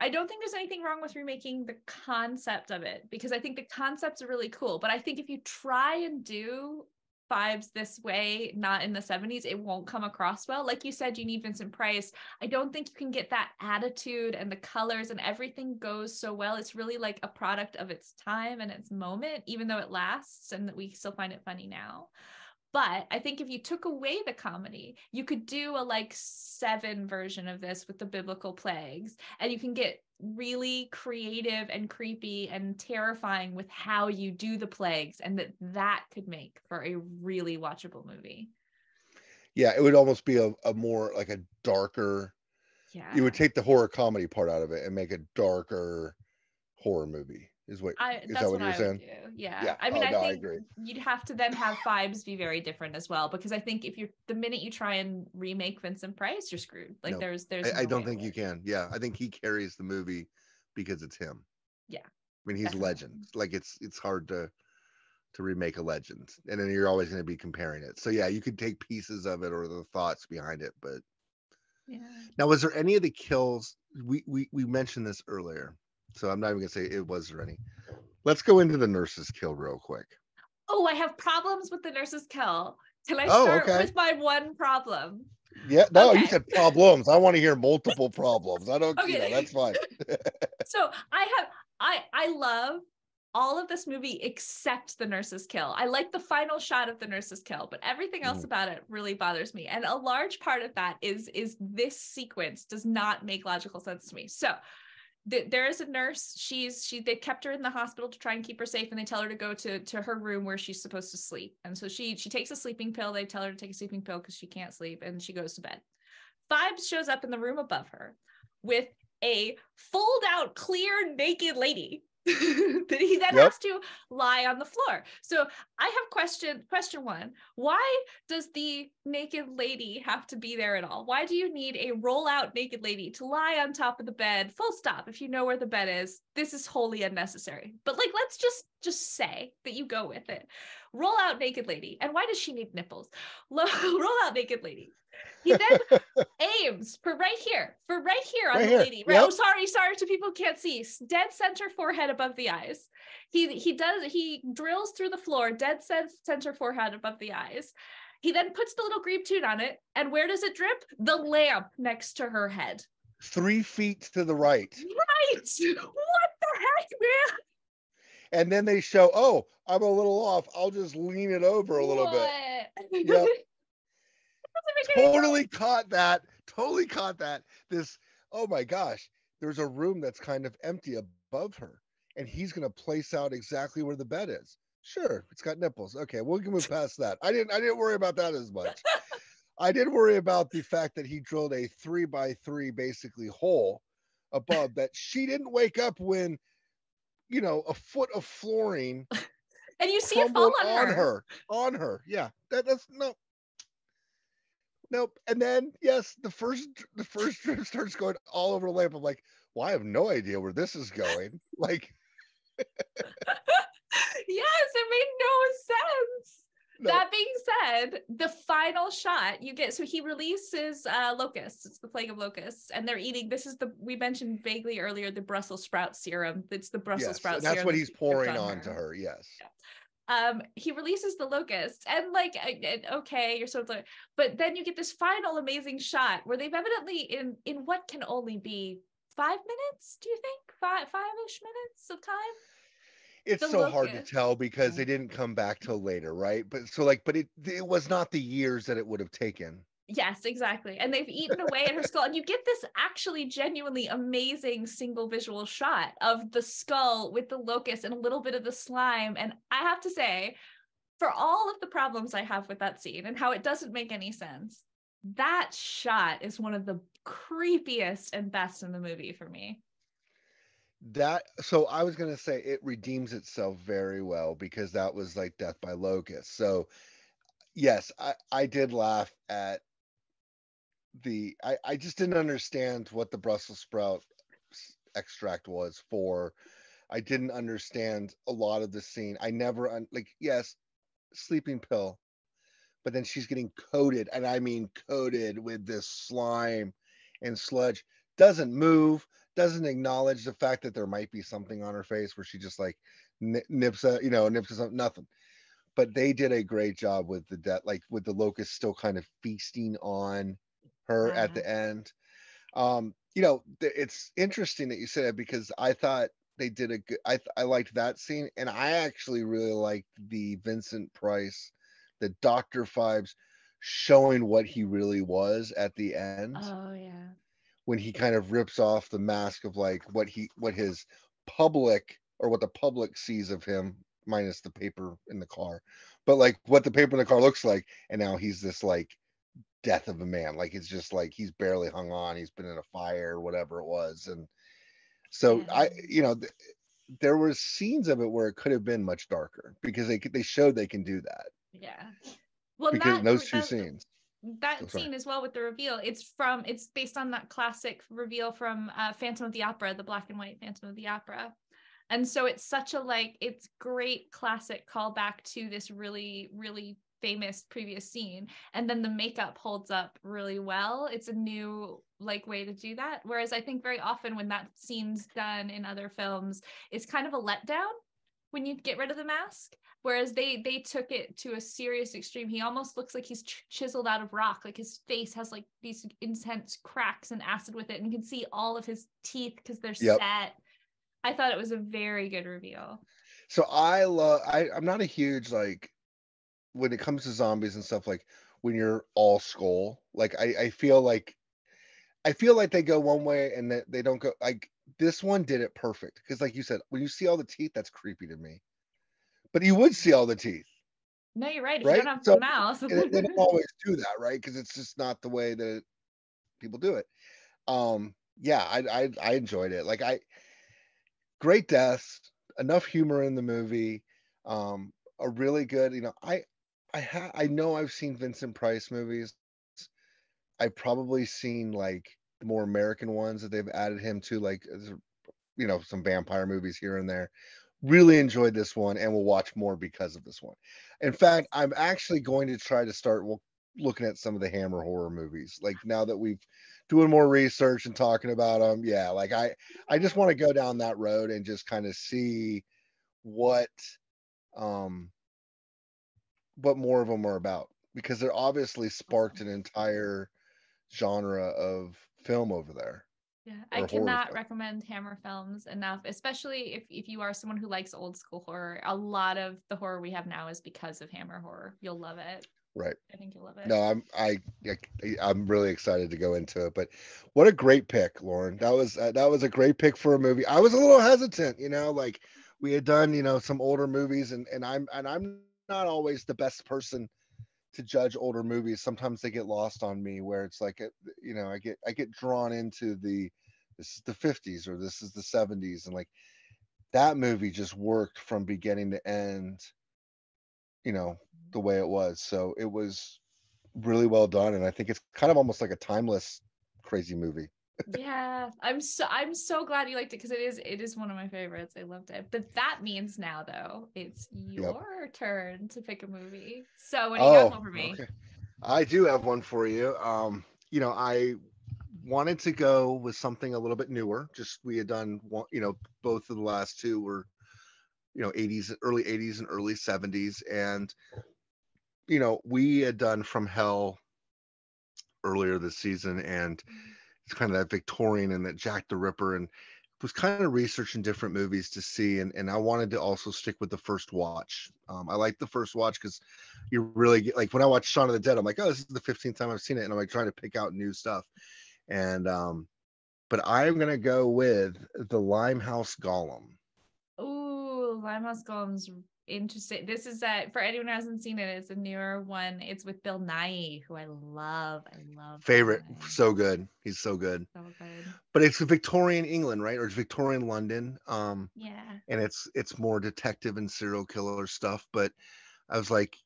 I don't think there's anything wrong with remaking the concept of it, because I think the concepts are really cool. But I think if you try and do Phibes this way, not in the 70s, it won't come across well. Like you said, you need Vincent Price. I don't think you can get that attitude and the colors and everything goes so well. It's really like a product of its time and its moment, even though it lasts and that we still find it funny now. But I think if you took away the comedy, you could do a like 7 version of this with the biblical plagues, and you can get really creative and creepy and terrifying with how you do the plagues, and that could make for a really watchable movie. Yeah, it would almost be a more like a darker. You would Yeah. take the horror comedy part out of it and make a darker horror movie. Is that That's what what you were I would saying? do. Yeah. Yeah. I mean, Oh I no, I think agree. you'd have to then have Phibes be very different as well, because I think if you're the minute you try and remake Vincent Price, you're screwed. Like No, there's I no way don't it'll think you work. can. Yeah, I think he carries the movie because it's him. Yeah, I mean, he's a legend. definitely. Like, it's hard to remake a legend, and then you're always going to be comparing it. So yeah, you could take pieces of it or the thoughts behind it. But Yeah. now, was there any of the kills? We mentioned this earlier, so I'm not even going to say it was there any. Let's go into the nurse's kill real quick. Oh, I have problems with the nurse's kill. Can I Oh, start okay. with my one problem? Yeah, no, you Okay. said problems. I want to hear multiple problems. I don't, Okay. that's fine. So I love all of this movie except the nurse's kill. I like the final shot of the nurse's kill, but everything else Mhm. about it really bothers me. And a large part of that is this sequence does not make logical sense to me. So there is a nurse. They kept her in the hospital to try and keep her safe, and they tell her to go to her room where she's supposed to sleep. And so she takes a sleeping pill. They tell her to take a sleeping pill because she can't sleep, and she goes to bed. Phibes shows up in the room above her with a fold out clear naked lady that he then Yep. has to lie on the floor. So I have question one. Why does the naked lady have to be there at all? Why do you need a roll out naked lady to lie on top of the bed? Full stop. If you know where the bed is, this is wholly unnecessary. But like, let's just say that you go with it. Roll out naked lady. And why does she need nipples? Roll out naked lady. He then aims for right here on Right the here. lady. Right. Yep. Oh, sorry to people who can't see. Dead center forehead above the eyes. He drills through the floor, dead center forehead above the eyes. He then puts the little green tune on it, and where does it drip? The lamp next to her head. 3 feet to the right. Right. What the heck, man? And then they show, oh, I'm a little off. I'll just lean it over a little bit. What? Yep. Doesn't make any sense. Totally caught that. Totally caught that. Oh my gosh, there's a room that's kind of empty above her, and he's going to place out exactly where the bed is. Sure, it's got nipples. Okay, we can move past that. I didn't worry about that as much. I did worry about the fact that he drilled a 3x3 basically hole above that she didn't wake up when, a foot of flooring And you see it fall crumbled on her. on her. Yeah, that's no, nope. And then yes, the first drip starts going all over the lamp. I'm like, well, I have no idea where this is going. Like, Yes, it made no sense. no, That being said, the final shot you get, so he releases locusts. It's the plague of locusts, and they're eating. We mentioned vaguely earlier the Brussels sprout serum. It's the Brussels yes, and sprout that's serum what he's pouring on onto her. Yes. He releases the locusts, and like, okay, you're sort of like, but then you get this final amazing shot where they've evidently in what can only be 5 minutes. Do you think five-ish minutes of time? It's The so hard to locust. tell because they didn't come back till later, right? But so like, but it was not the years that it would have taken. Yes, exactly. And they've eaten away at her skull. And you get this actually genuinely amazing single visual shot of the skull with the locust and a little bit of the slime. And I have to say, for all of the problems I have with that scene and how it doesn't make any sense, that shot is one of the creepiest and best in the movie for me. So I was gonna say it redeems itself very well because that was like death by locust. So yes, I did laugh at I just didn't understand what the Brussels sprout extract was for. I didn't understand a lot of the scene. I never like, yes, sleeping pill, but then she's getting coated, and I mean coated with this slime and sludge. Doesn't move, doesn't acknowledge the fact that there might be something on her face where she just like nips at something, nothing. But they did a great job with the death, like with the locust still kind of feasting on her at the end. It's interesting that you said it because I thought they did a good. I liked that scene, and I actually really liked the Vincent Price, the Dr. Phibes, showing what he really was at the end Oh yeah. when he kind of rips off the mask of like what his public or what the public sees of him, minus the paper in the car, but like what the paper in the car looks like, and now he's this like death of a man. Like it's just like he's barely hung on. He's been in a fire or whatever it was, and so Yeah. there were scenes of it where it could have been much darker because they showed they can do that Yeah. Well, because in those two scenes. So that sorry. scene as well with the reveal, it's based on that classic reveal from Phantom of the Opera, the black and white Phantom of the Opera. And so it's such a like, it's great classic callback to this really, really famous previous scene. And then the makeup holds up really well. It's a new like way to do that. Whereas I think very often when that scene's done in other films, it's kind of a letdown when you get rid of the mask. Whereas they took it to a serious extreme. He almost looks like he's chiseled out of rock. Like his face has like these intense cracks and acid with it, and you can see all of his teeth because they're Yep. set. I thought it was a very good reveal. So I'm not a huge like when it comes to zombies and stuff, like when you're all skull, like I feel like they go one way and that they don't go like this one did it perfect because like you said, when you see all the teeth, that's creepy to me. But you would see all the teeth, No, you're right. If you right? don't have So the mouth. they don't always do that, right? Because it's just not the way that people do it. Yeah, I enjoyed it. Like great deaths, enough humor in the movie, a really good, I know I've seen Vincent Price movies. I've probably seen like the more American ones that they've added him to, like some vampire movies here and there. Really enjoyed this one and will watch more because of this one. In fact, I'm actually going to try to start looking at some of the Hammer horror movies. Like now that we've doing more research and talking about them, yeah, like I just want to go down that road and just kind of see what um what more of them are about because they're obviously sparked an entire genre of film over there Yeah, I or horror cannot film. recommend Hammer films enough, especially if you are someone who likes old school horror. A lot of the horror we have now is because of Hammer horror. You'll love it. Right. I think you'll love it. No, I'm really excited to go into it. But what a great pick, Lauren. That was a great pick for a movie. I was a little hesitant, like we had done, some older movies, and I'm not always the best person to judge older movies, sometimes they get lost on me, where it's like, I get drawn into this is the 50s or this is the 70s, and like that movie just worked from beginning to end, the way it was. So it was really well done, and I think it's kind of almost like a timeless crazy movie. Yeah, I'm so glad you liked it, because it is one of my favorites. I loved it. But that means now, though, it's Yep. your turn to pick a movie. So what do you got Oh, going for me? okay. I do have one for you. I wanted to go with something a little bit newer. Just we had done one, both of the last two were, 80s, early 80s and early 70s. And, we had done From Hell earlier this season, and it's kind of that Victorian and that Jack the Ripper, and was kind of researching different movies to see, and I wanted to also stick with the first watch. I like the first watch because you really get, like, when I watch Shaun of the Dead, I'm like, oh, this is the 15th time I've seen it, and I'm like trying to pick out new stuff. And but I'm gonna go with the Limehouse Golem. Ooh, Limehouse Golem's interesting. This is for anyone who hasn't seen it, it's a newer one. It's with Bill Nighy, who I love. I love Bill Favorite, Nighy. so good. He's so good. So good. But it's Victorian England, right? Or it's Victorian London. Yeah. And it's more detective and serial killer stuff. But I was like,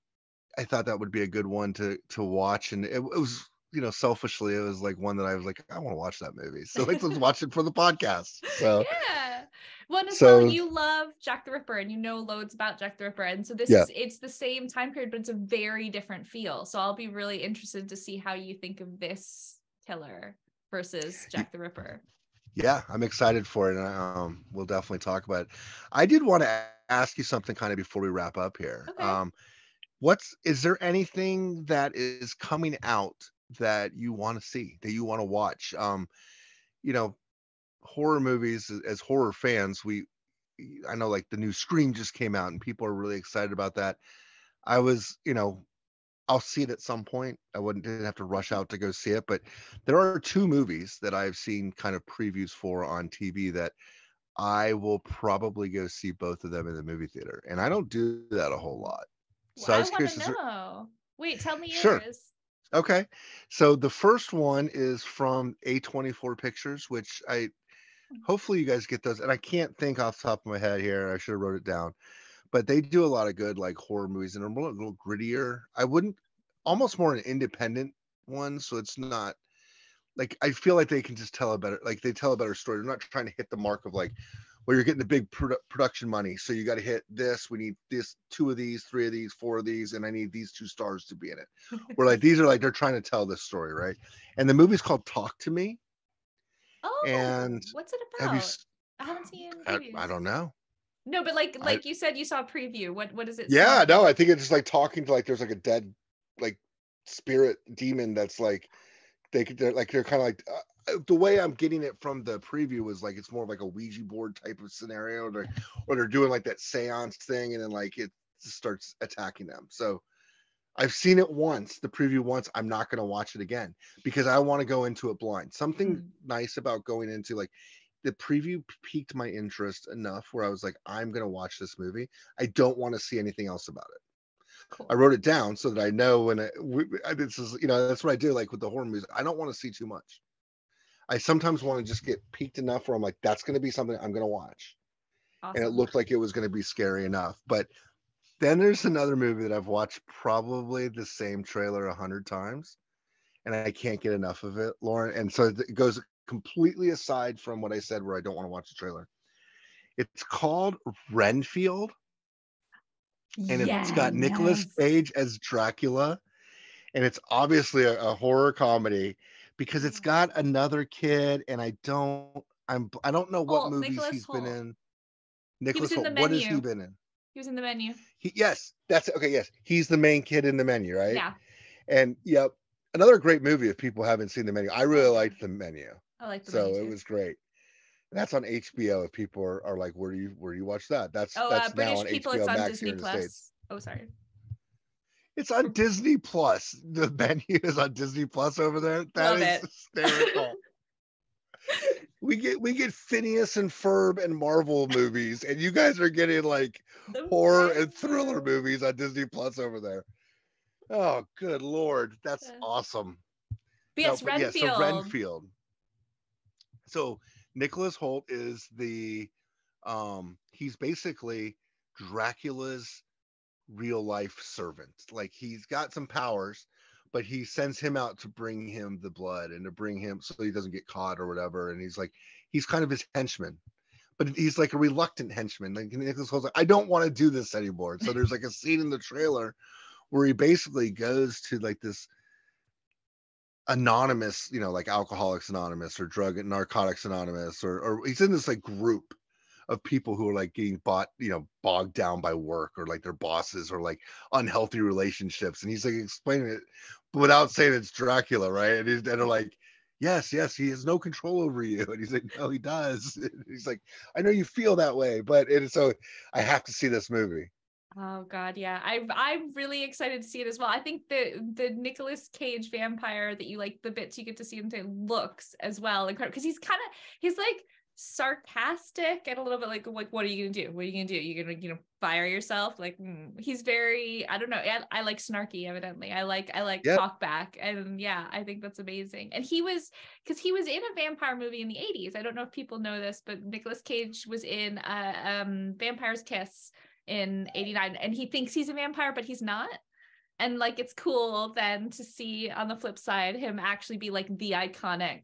I thought that would be a good one to watch, and it was, selfishly, it was like one that I was like, I want to watch that movie, so like, let's watch it for the podcast. So Yeah. Well, and as well, so you love Jack the Ripper, and you know loads about Jack the Ripper, and so yeah, it's the same time period, but it's a very different feel. So I'll be really interested to see how you think of this killer versus Jack the Ripper. yeah, I'm excited for it, and we'll definitely talk about it. I did want to ask you something kind of before we wrap up here. Okay. Is there anything that is coming out that you want to see, that you want to watch? You know, horror movies, as horror fans, I know, like, the new Scream just came out and people are really excited about that. I was, I'll see it at some point. Didn't have to rush out to go see it, but there are two movies that I've seen kind of previews for on TV that I will probably go see both of them in the movie theater. And I don't do that a whole lot. Well, So I I was want curious, to know. Wait, tell me sure. yours. Okay. So the first one is from A24 Pictures, which hopefully you guys get those. And I can't think off the top of my head here. I should have wrote it down. But they do a lot of good, like, horror movies, and they're a little grittier. I wouldn't Almost more an independent one, so it's not like, I feel like they can just tell a better, like, they tell a better story. They're not trying to hit the mark of, like, well, you're getting the big production money, so you got to hit this. We need this, 2 of these, 3 of these, 4 of these, and I need these 2 stars to be in it. Where, like, these are like, they're trying to tell this story, right? And the movie's called Talk to Me. Oh, And what's it have you? about? I haven't seen I previews. don't know. No, but I like you said, you saw a preview. What is it Yeah, saying? no, I think it's just like talking to, like, there's like a dead, like, spirit demon that's like, they're kind of like, the way I'm getting it from the preview was like, it's more of like a Ouija board type of scenario, or they're doing like that seance thing, and then like it just starts attacking them. So I've seen it once, the preview once. I'm not going to watch it again because I want to go into it blind. Something nice about going into, like, the preview piqued my interest enough where I was like, I'm going to watch this movie. I don't want to see anything else about it. Cool. I wrote it down so that I know when this is, that's what I do. Like with the horror movies, I don't want to see too much. I sometimes want to just get piqued enough where I'm like, that's going to be something I'm going to watch. Awesome. And it looked like it was going to be scary enough. But then there's another movie that I've watched probably the same trailer 100 times, and I can't get enough of it, Lauren. And so it goes completely aside from what I said, where I don't want to watch the trailer. It's called Renfield, and it's got Nicolas Cage as Dracula, and it's obviously a horror comedy because it's got another kid, and I don't know what movies Nicholas he's been Hoult. in. He was Nicholas in Hoult, The what has he Menu. been in? He was in The Menu. Yes, that's okay. Yes, he's the main kid in The Menu, right? Yeah. And yep, another great movie if people haven't seen The Menu. I really liked The Menu. I like The So Menu it too. was great. And that's on HBO. If people are like, where do you watch that? That's now British on people, it's HBO on Max Disney here in the States. Plus. Oh, sorry. It's on Disney Plus. The Menu is on Disney Plus over there. That Love is it. hysterical. we get Phineas and Ferb and Marvel movies, and you guys are getting like horror and thriller movies on Disney Plus over there. Oh, good Lord. That's But awesome. No, yes, but yeah, so Renfield. Renfield. So Nicholas Holt is he's basically Dracula's real life servant. Like he's got some powers, but he sends him out to bring him the blood and to bring him so he doesn't get caught or whatever. And he's kind of his henchman, but he's like a reluctant henchman. Like Nicholas Holt's like, I don't want to do this anymore. So there's like a scene in the trailer where he basically goes to like this anonymous, like Alcoholics Anonymous or Drug and Narcotics Anonymous, or he's in this like group of people who are like getting bogged down by work or like their bosses or like unhealthy relationships, and he's like explaining it but without saying it's Dracula, right? And they're like, yes, he has no control over you, and he's like, no, he does. And he's like, I know you feel that way, but so I have to see this movie. Oh God, yeah. I'm really excited to see it as well. I think the Nicolas Cage vampire that you like, the bits you get to see him say, looks as well incredible, because he's like sarcastic and a little bit like what are you gonna do? What are you gonna do? You're gonna fire yourself? Like he's very, I don't know. I like snarky, evidently. I like Yep. talk back, and yeah, I think that's amazing. And he was in a vampire movie in the 80s. I don't know if people know this, but Nicolas Cage was in Vampire's Kiss in 89, and he thinks he's a vampire but he's not, and like it's cool then to see on the flip side him actually be like the iconic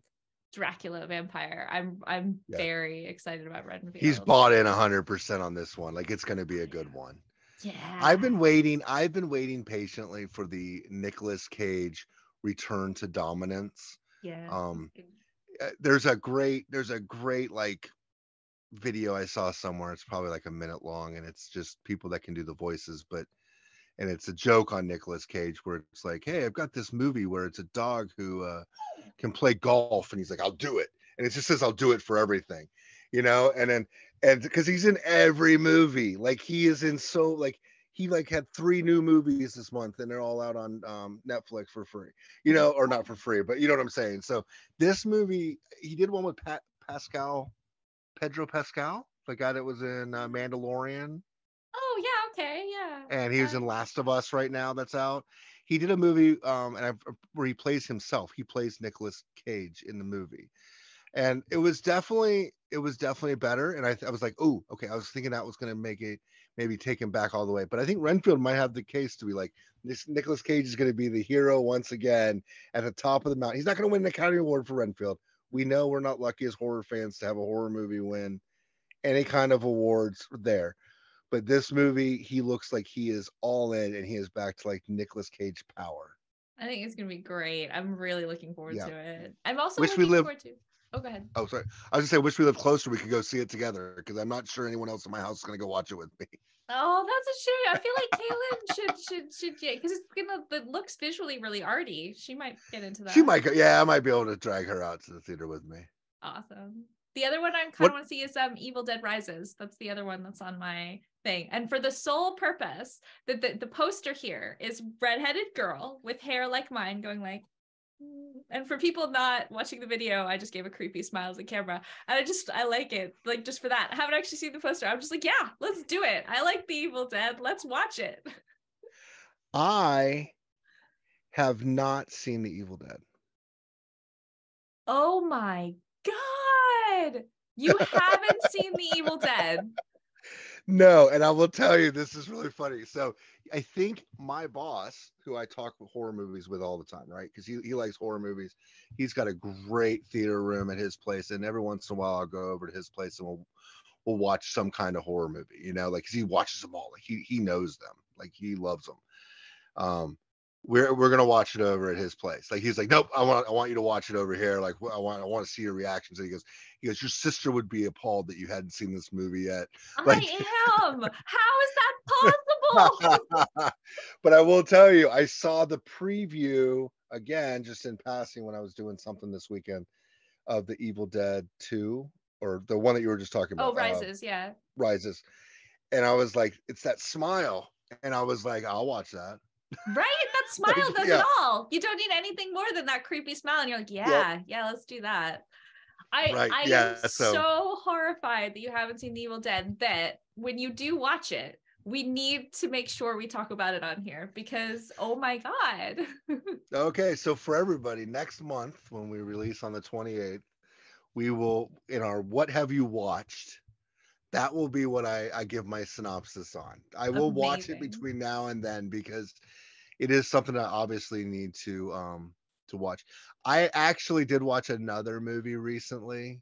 Dracula vampire. I'm Yeah. very excited about Renfield. He's bought in 100% on this one. Like it's going to be a good one. Yeah. I've been waiting patiently for the Nicolas Cage return to dominance. Yeah. There's a great like video I saw somewhere. It's probably like a minute long, and it's just people that can do the voices, and it's a joke on Nicolas Cage where it's like, hey, I've got this movie where it's a dog who can play golf, and he's like, I'll do it, and it just says I'll do it for everything, and because he's in every movie, like he is in he like had 3 new movies this month, and they're all out on Netflix for free, or not for free, but you know what I'm saying. So this movie, he did one with Pedro Pascal, the guy that was in Mandalorian, Oh yeah, okay, yeah. and he was in Last of Us right now. That's out. He did a movie, where he plays himself. He plays Nicolas Cage in the movie, and it was definitely better. And I was like, oh, okay. I was thinking that was going to make it maybe take him back all the way, but I think Renfield might have the case to be like, this Nicolas Cage is going to be the hero once again at the top of the mountain. He's not going to win an Academy Award for Renfield. We know we're not lucky as horror fans to have a horror movie win any kind of awards there. But this movie, he looks like he is all in, and he is back to like Nicolas Cage power. I think it's gonna be great. I'm really looking forward to it. I'm also Wish looking forward to. Oh, go ahead. Oh, sorry. I was gonna say, wish we lived closer. We could go see it together, because I'm not sure anyone else in my house is gonna go watch it with me. Oh, that's a shame. I feel like Kaylin should because it looks visually really arty. She might get into that. She might go. Yeah, I might be able to drag her out to the theater with me. Awesome. The other one I kind of want to see is Evil Dead Rises. That's the other one that's on my thing. And for the sole purpose that the poster here is redheaded girl with hair like mine going like, and for people not watching the video, I just gave a creepy smile to the camera, and I like it, like just for that. I haven't actually seen the poster. I'm just like, yeah, let's do it. I like the Evil Dead, let's watch it. I have not seen the Evil Dead. Oh my God, you haven't seen the Evil Dead? No, and I will tell you, this is really funny. So I think my boss, who I talk horror movies with all the time, right? Because he likes horror movies. He's got a great theater room at his place, and every once in a while I'll go over to his place and we'll watch some kind of horror movie, like, because he watches them all. Like he knows them, like he loves them. We're gonna watch it over at his place. Like he's like, nope, I want you to watch it over here. Like I want to see your reactions. And he goes, your sister would be appalled that you hadn't seen this movie yet. Like, I am. How is that possible? But I will tell you, I saw the preview again, just in passing when I was doing something this weekend, of the Evil Dead 2, or the one that you were just talking about. Oh, Rises, yeah. Rises. And I was like, it's that smile. And I was like, I'll watch that. Right? That smile does it all. You don't need anything more than that creepy smile. And you're like, yeah, let's do that. I am so horrified that you haven't seen The Evil Dead that when you do watch it, we need to make sure we talk about it on here because, oh my God. Okay, so for everybody, next month when we release on the 28th, we will, in our What Have You Watched, that will be what I give my synopsis on. I will watch it Amazing. between now and then because it is something I obviously need to watch. I actually did watch another movie recently.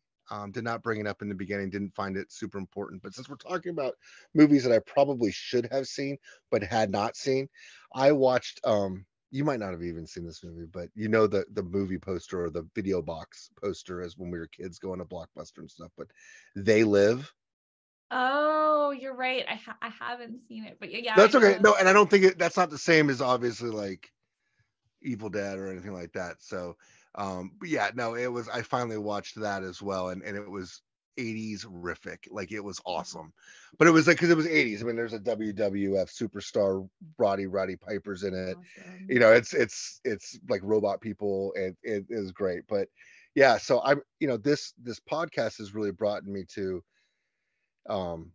Did not bring it up in the beginning, didn't find it super important. But since we're talking about movies that I probably should have seen but had not seen, I watched you might not have even seen this movie, but you know the movie poster or the video box poster as when we were kids going to Blockbuster and stuff. But They Live. Oh, you're right. I haven't seen it, but yeah, I That's okay. know. No, and I don't think that's not the same as obviously like Evil Dead or anything like that. So, but yeah, no, it was. I finally watched that as well, and it was 80s rific. Like it was awesome, but it was like because it was 80s. I mean, there's a WWF superstar Roddy Piper's in it. Awesome. You know, it's like robot people, and it is great. But yeah, so I'm this podcast has really brought me to um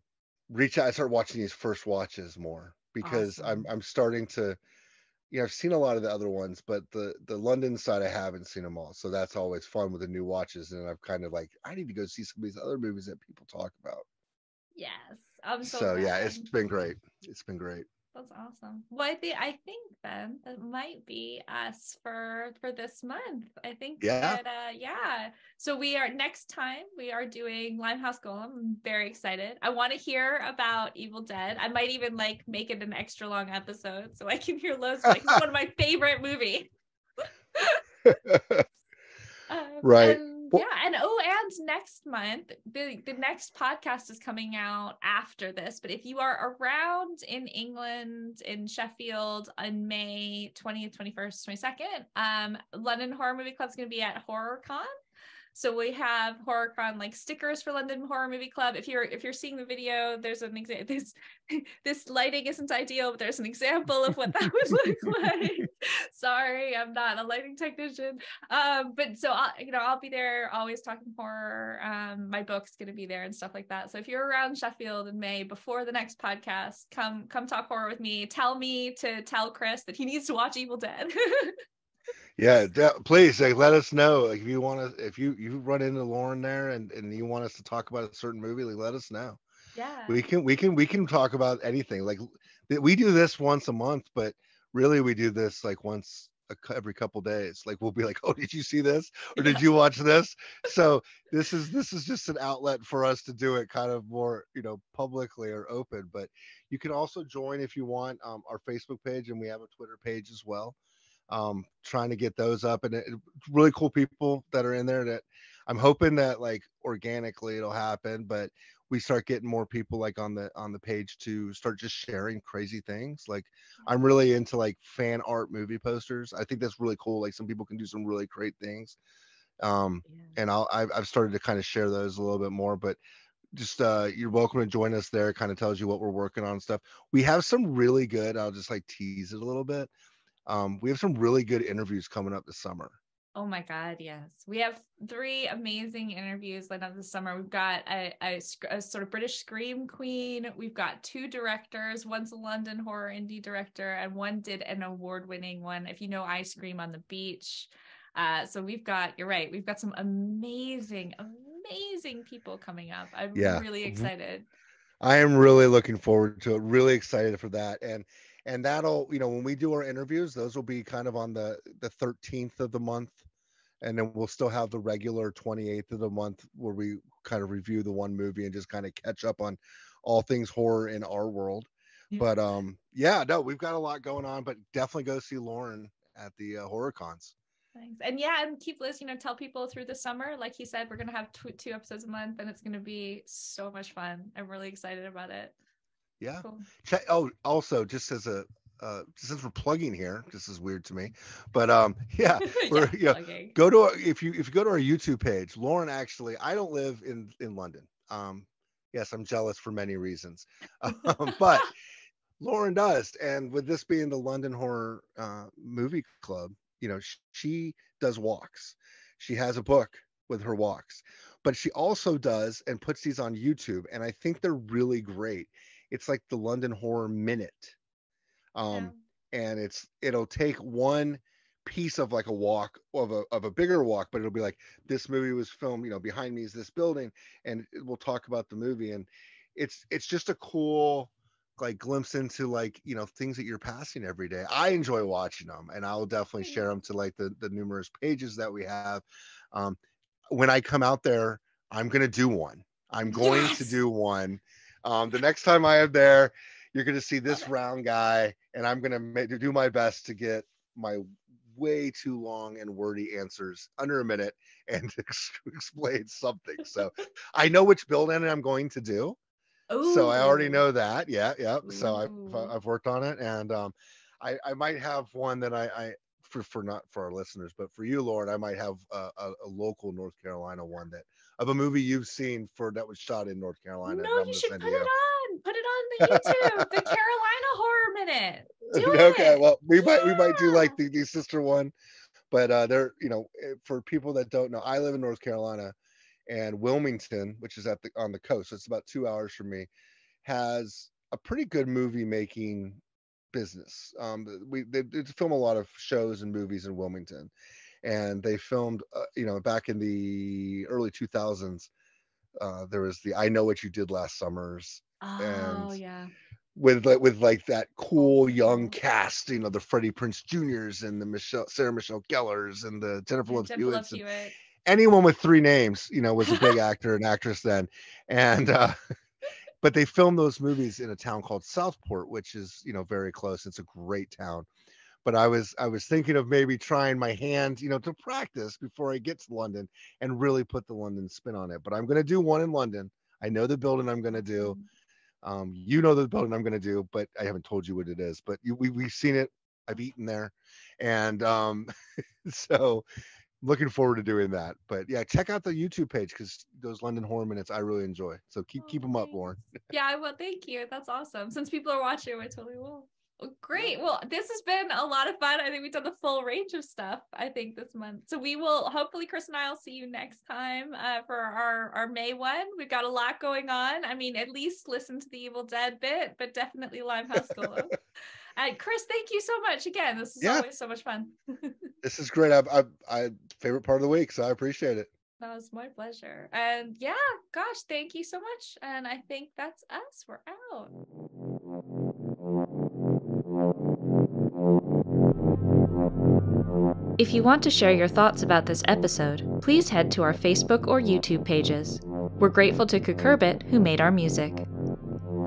reach out. I start watching these first watches more because Awesome. I'm starting to I've seen a lot of the other ones, but the London side I haven't seen them all. So that's always fun with the new watches. And I've kind of like I need to go see some of these other movies that people talk about. Yes, I'm so So yeah, glad. it's been great. It's been great. That's awesome. Well, I think then that might be us for this month. I think Yeah. that yeah. So we are next time we are doing Limehouse Golem. I'm very excited. I want to hear about Evil Dead. I might even like make it an extra long episode so I can hear loads of it. It's one of my favorite movies. Right. And Well, yeah, and next month, the next podcast is coming out after this. But if you are around in England, in Sheffield on May 20th, 21st, 22nd, London Horror Movie Club is going to be at HorrorCon. So we have HorrorCon like stickers for London Horror Movie Club. If you're seeing the video, there's an example. This lighting isn't ideal, but there's an example of what that would look like. Sorry, I'm not a lighting technician. But so I'll be there always talking horror. My book's gonna be there and stuff like that. So if you're around Sheffield in May before the next podcast, come talk horror with me. Tell me to tell Chris that he needs to watch Evil Dead. yeah, please like, let us know like, if you want to if you run into Lauren there and you want us to talk about a certain movie, like let us know. Yeah. We can talk about anything. Like we do this once a month, but really we do this like once every couple days. Like we'll be like, "Oh, did you see this? Or did Yeah. you watch this?" So this is just an outlet for us to do it kind of more, publicly or open. But you can also join if you want our Facebook page, and we have a Twitter page as well. Trying to get those up, and really cool people that are in there that I'm hoping that like organically it'll happen, but we start getting more people like on the page to start just sharing crazy things. Like I'm really into like fan art movie posters. I think that's really cool. Like some people can do some really great things. Yeah. And I've started to kind of share those a little bit more, but just you're welcome to join us there. It kind of tells you what we're working on and stuff. We have some really good, I'll just like tease it a little bit. We have some really good interviews coming up this summer. Oh my God, yes. We have 3 amazing interviews lined up this summer. We've got a sort of British scream queen. We've got 2 directors. One's a London horror indie director, and one did an award-winning one, if you know I Scream on the Beach. So you're right, we've got some amazing, amazing people coming up. I'm Yeah, really excited. I am really looking forward to it. Really excited for that. And that'll, when we do our interviews, those will be kind of on the 13th of the month. And then we'll still have the regular 28th of the month where we kind of review the one movie and just kind of catch up on all things horror in our world. Yeah. But yeah, no, we've got a lot going on, but definitely go see Lauren at the horror cons. Thanks. And yeah, and keep listening, tell people through the summer. Like he said, we're going to have 2 episodes a month, and it's going to be so much fun. I'm really excited about it. Yeah. Cool. Oh, also, just as a since we're plugging here, this is weird to me, but yeah, Yeah, we're plugging. go to if you go to our YouTube page. Lauren, actually, I don't live in London. Yes, I'm jealous for many reasons, but Lauren does, and with this being the London Horror Movie Club, she does walks. She has a book with her walks, but she also does and puts these on YouTube, and I think they're really great. it's like the London Horror Minute. Yeah. And it'll take one piece of like a walk of a bigger walk, but it'll be like, this movie was filmed, behind me is this building, and we'll talk about the movie. And it's just a cool like glimpse into like things that you're passing every day. I enjoy watching them, and I'll definitely share them to like the numerous pages that we have. When I come out there, I'm gonna do one. I'm going to do one. The next time I am there, you're going to see this round guy, and I'm going to do my best to get my way too long and wordy answers under a minute and explain something. So I know which building I'm going to do. Ooh. So I already know that. Yeah. So I've worked on it, and I might have one that I for not for our listeners, but for you, Lauren, I might have a local North Carolina one of a movie you've seen that was shot in North Carolina. No, you should put it on. Put it on the YouTube, the Carolina Horror Minute. Do it. Okay, well, we might do like the sister one, but they're for people that don't know, I live in North Carolina, and Wilmington, which is on the coast, so it's about 2 hours from me, has a pretty good movie making business. They film a lot of shows and movies in Wilmington, and they filmed back in the early 2000s. There was the I Know What You Did Last Summers, yeah, with like that cool young cast, the Freddie Prinze Juniors and the Sarah Michelle Gellar's and the Jennifer Love Hewitt. Anyone with three names, was a big actor and actress then, and but they filmed those movies in a town called Southport, which is very close. It's a great town. But I was thinking of maybe trying my hand, to practice before I get to London and really put the London spin on it. But I'm going to do one in London. I know the building I'm going to do. The building I'm going to do, but I haven't told you what it is. But we've seen it. I've eaten there, and so looking forward to doing that. But yeah, check out the YouTube page, because those London Horror Minutes I really enjoy. So keep them up, Lauren. Yeah, I will. Thank you. That's awesome. Since people are watching, I totally will. Great. Well, this has been a lot of fun. I think we've done the full range of stuff, I think, this month. So we will, hopefully, Chris and I will see you next time for our May one. We've got a lot going on. I mean, at least listen to the Evil Dead bit, but definitely Limehouse Solo. And Chris, thank you so much again. This is always so much fun. This is great. I favorite part of the week, so I appreciate it. That was my pleasure. And yeah, gosh, thank you so much. And I think that's us. We're out. If you want to share your thoughts about this episode, please head to our Facebook or YouTube pages. We're grateful to Cucurbit, who made our music.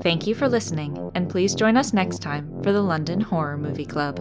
Thank you for listening, and please join us next time for the London Horror Movie Club.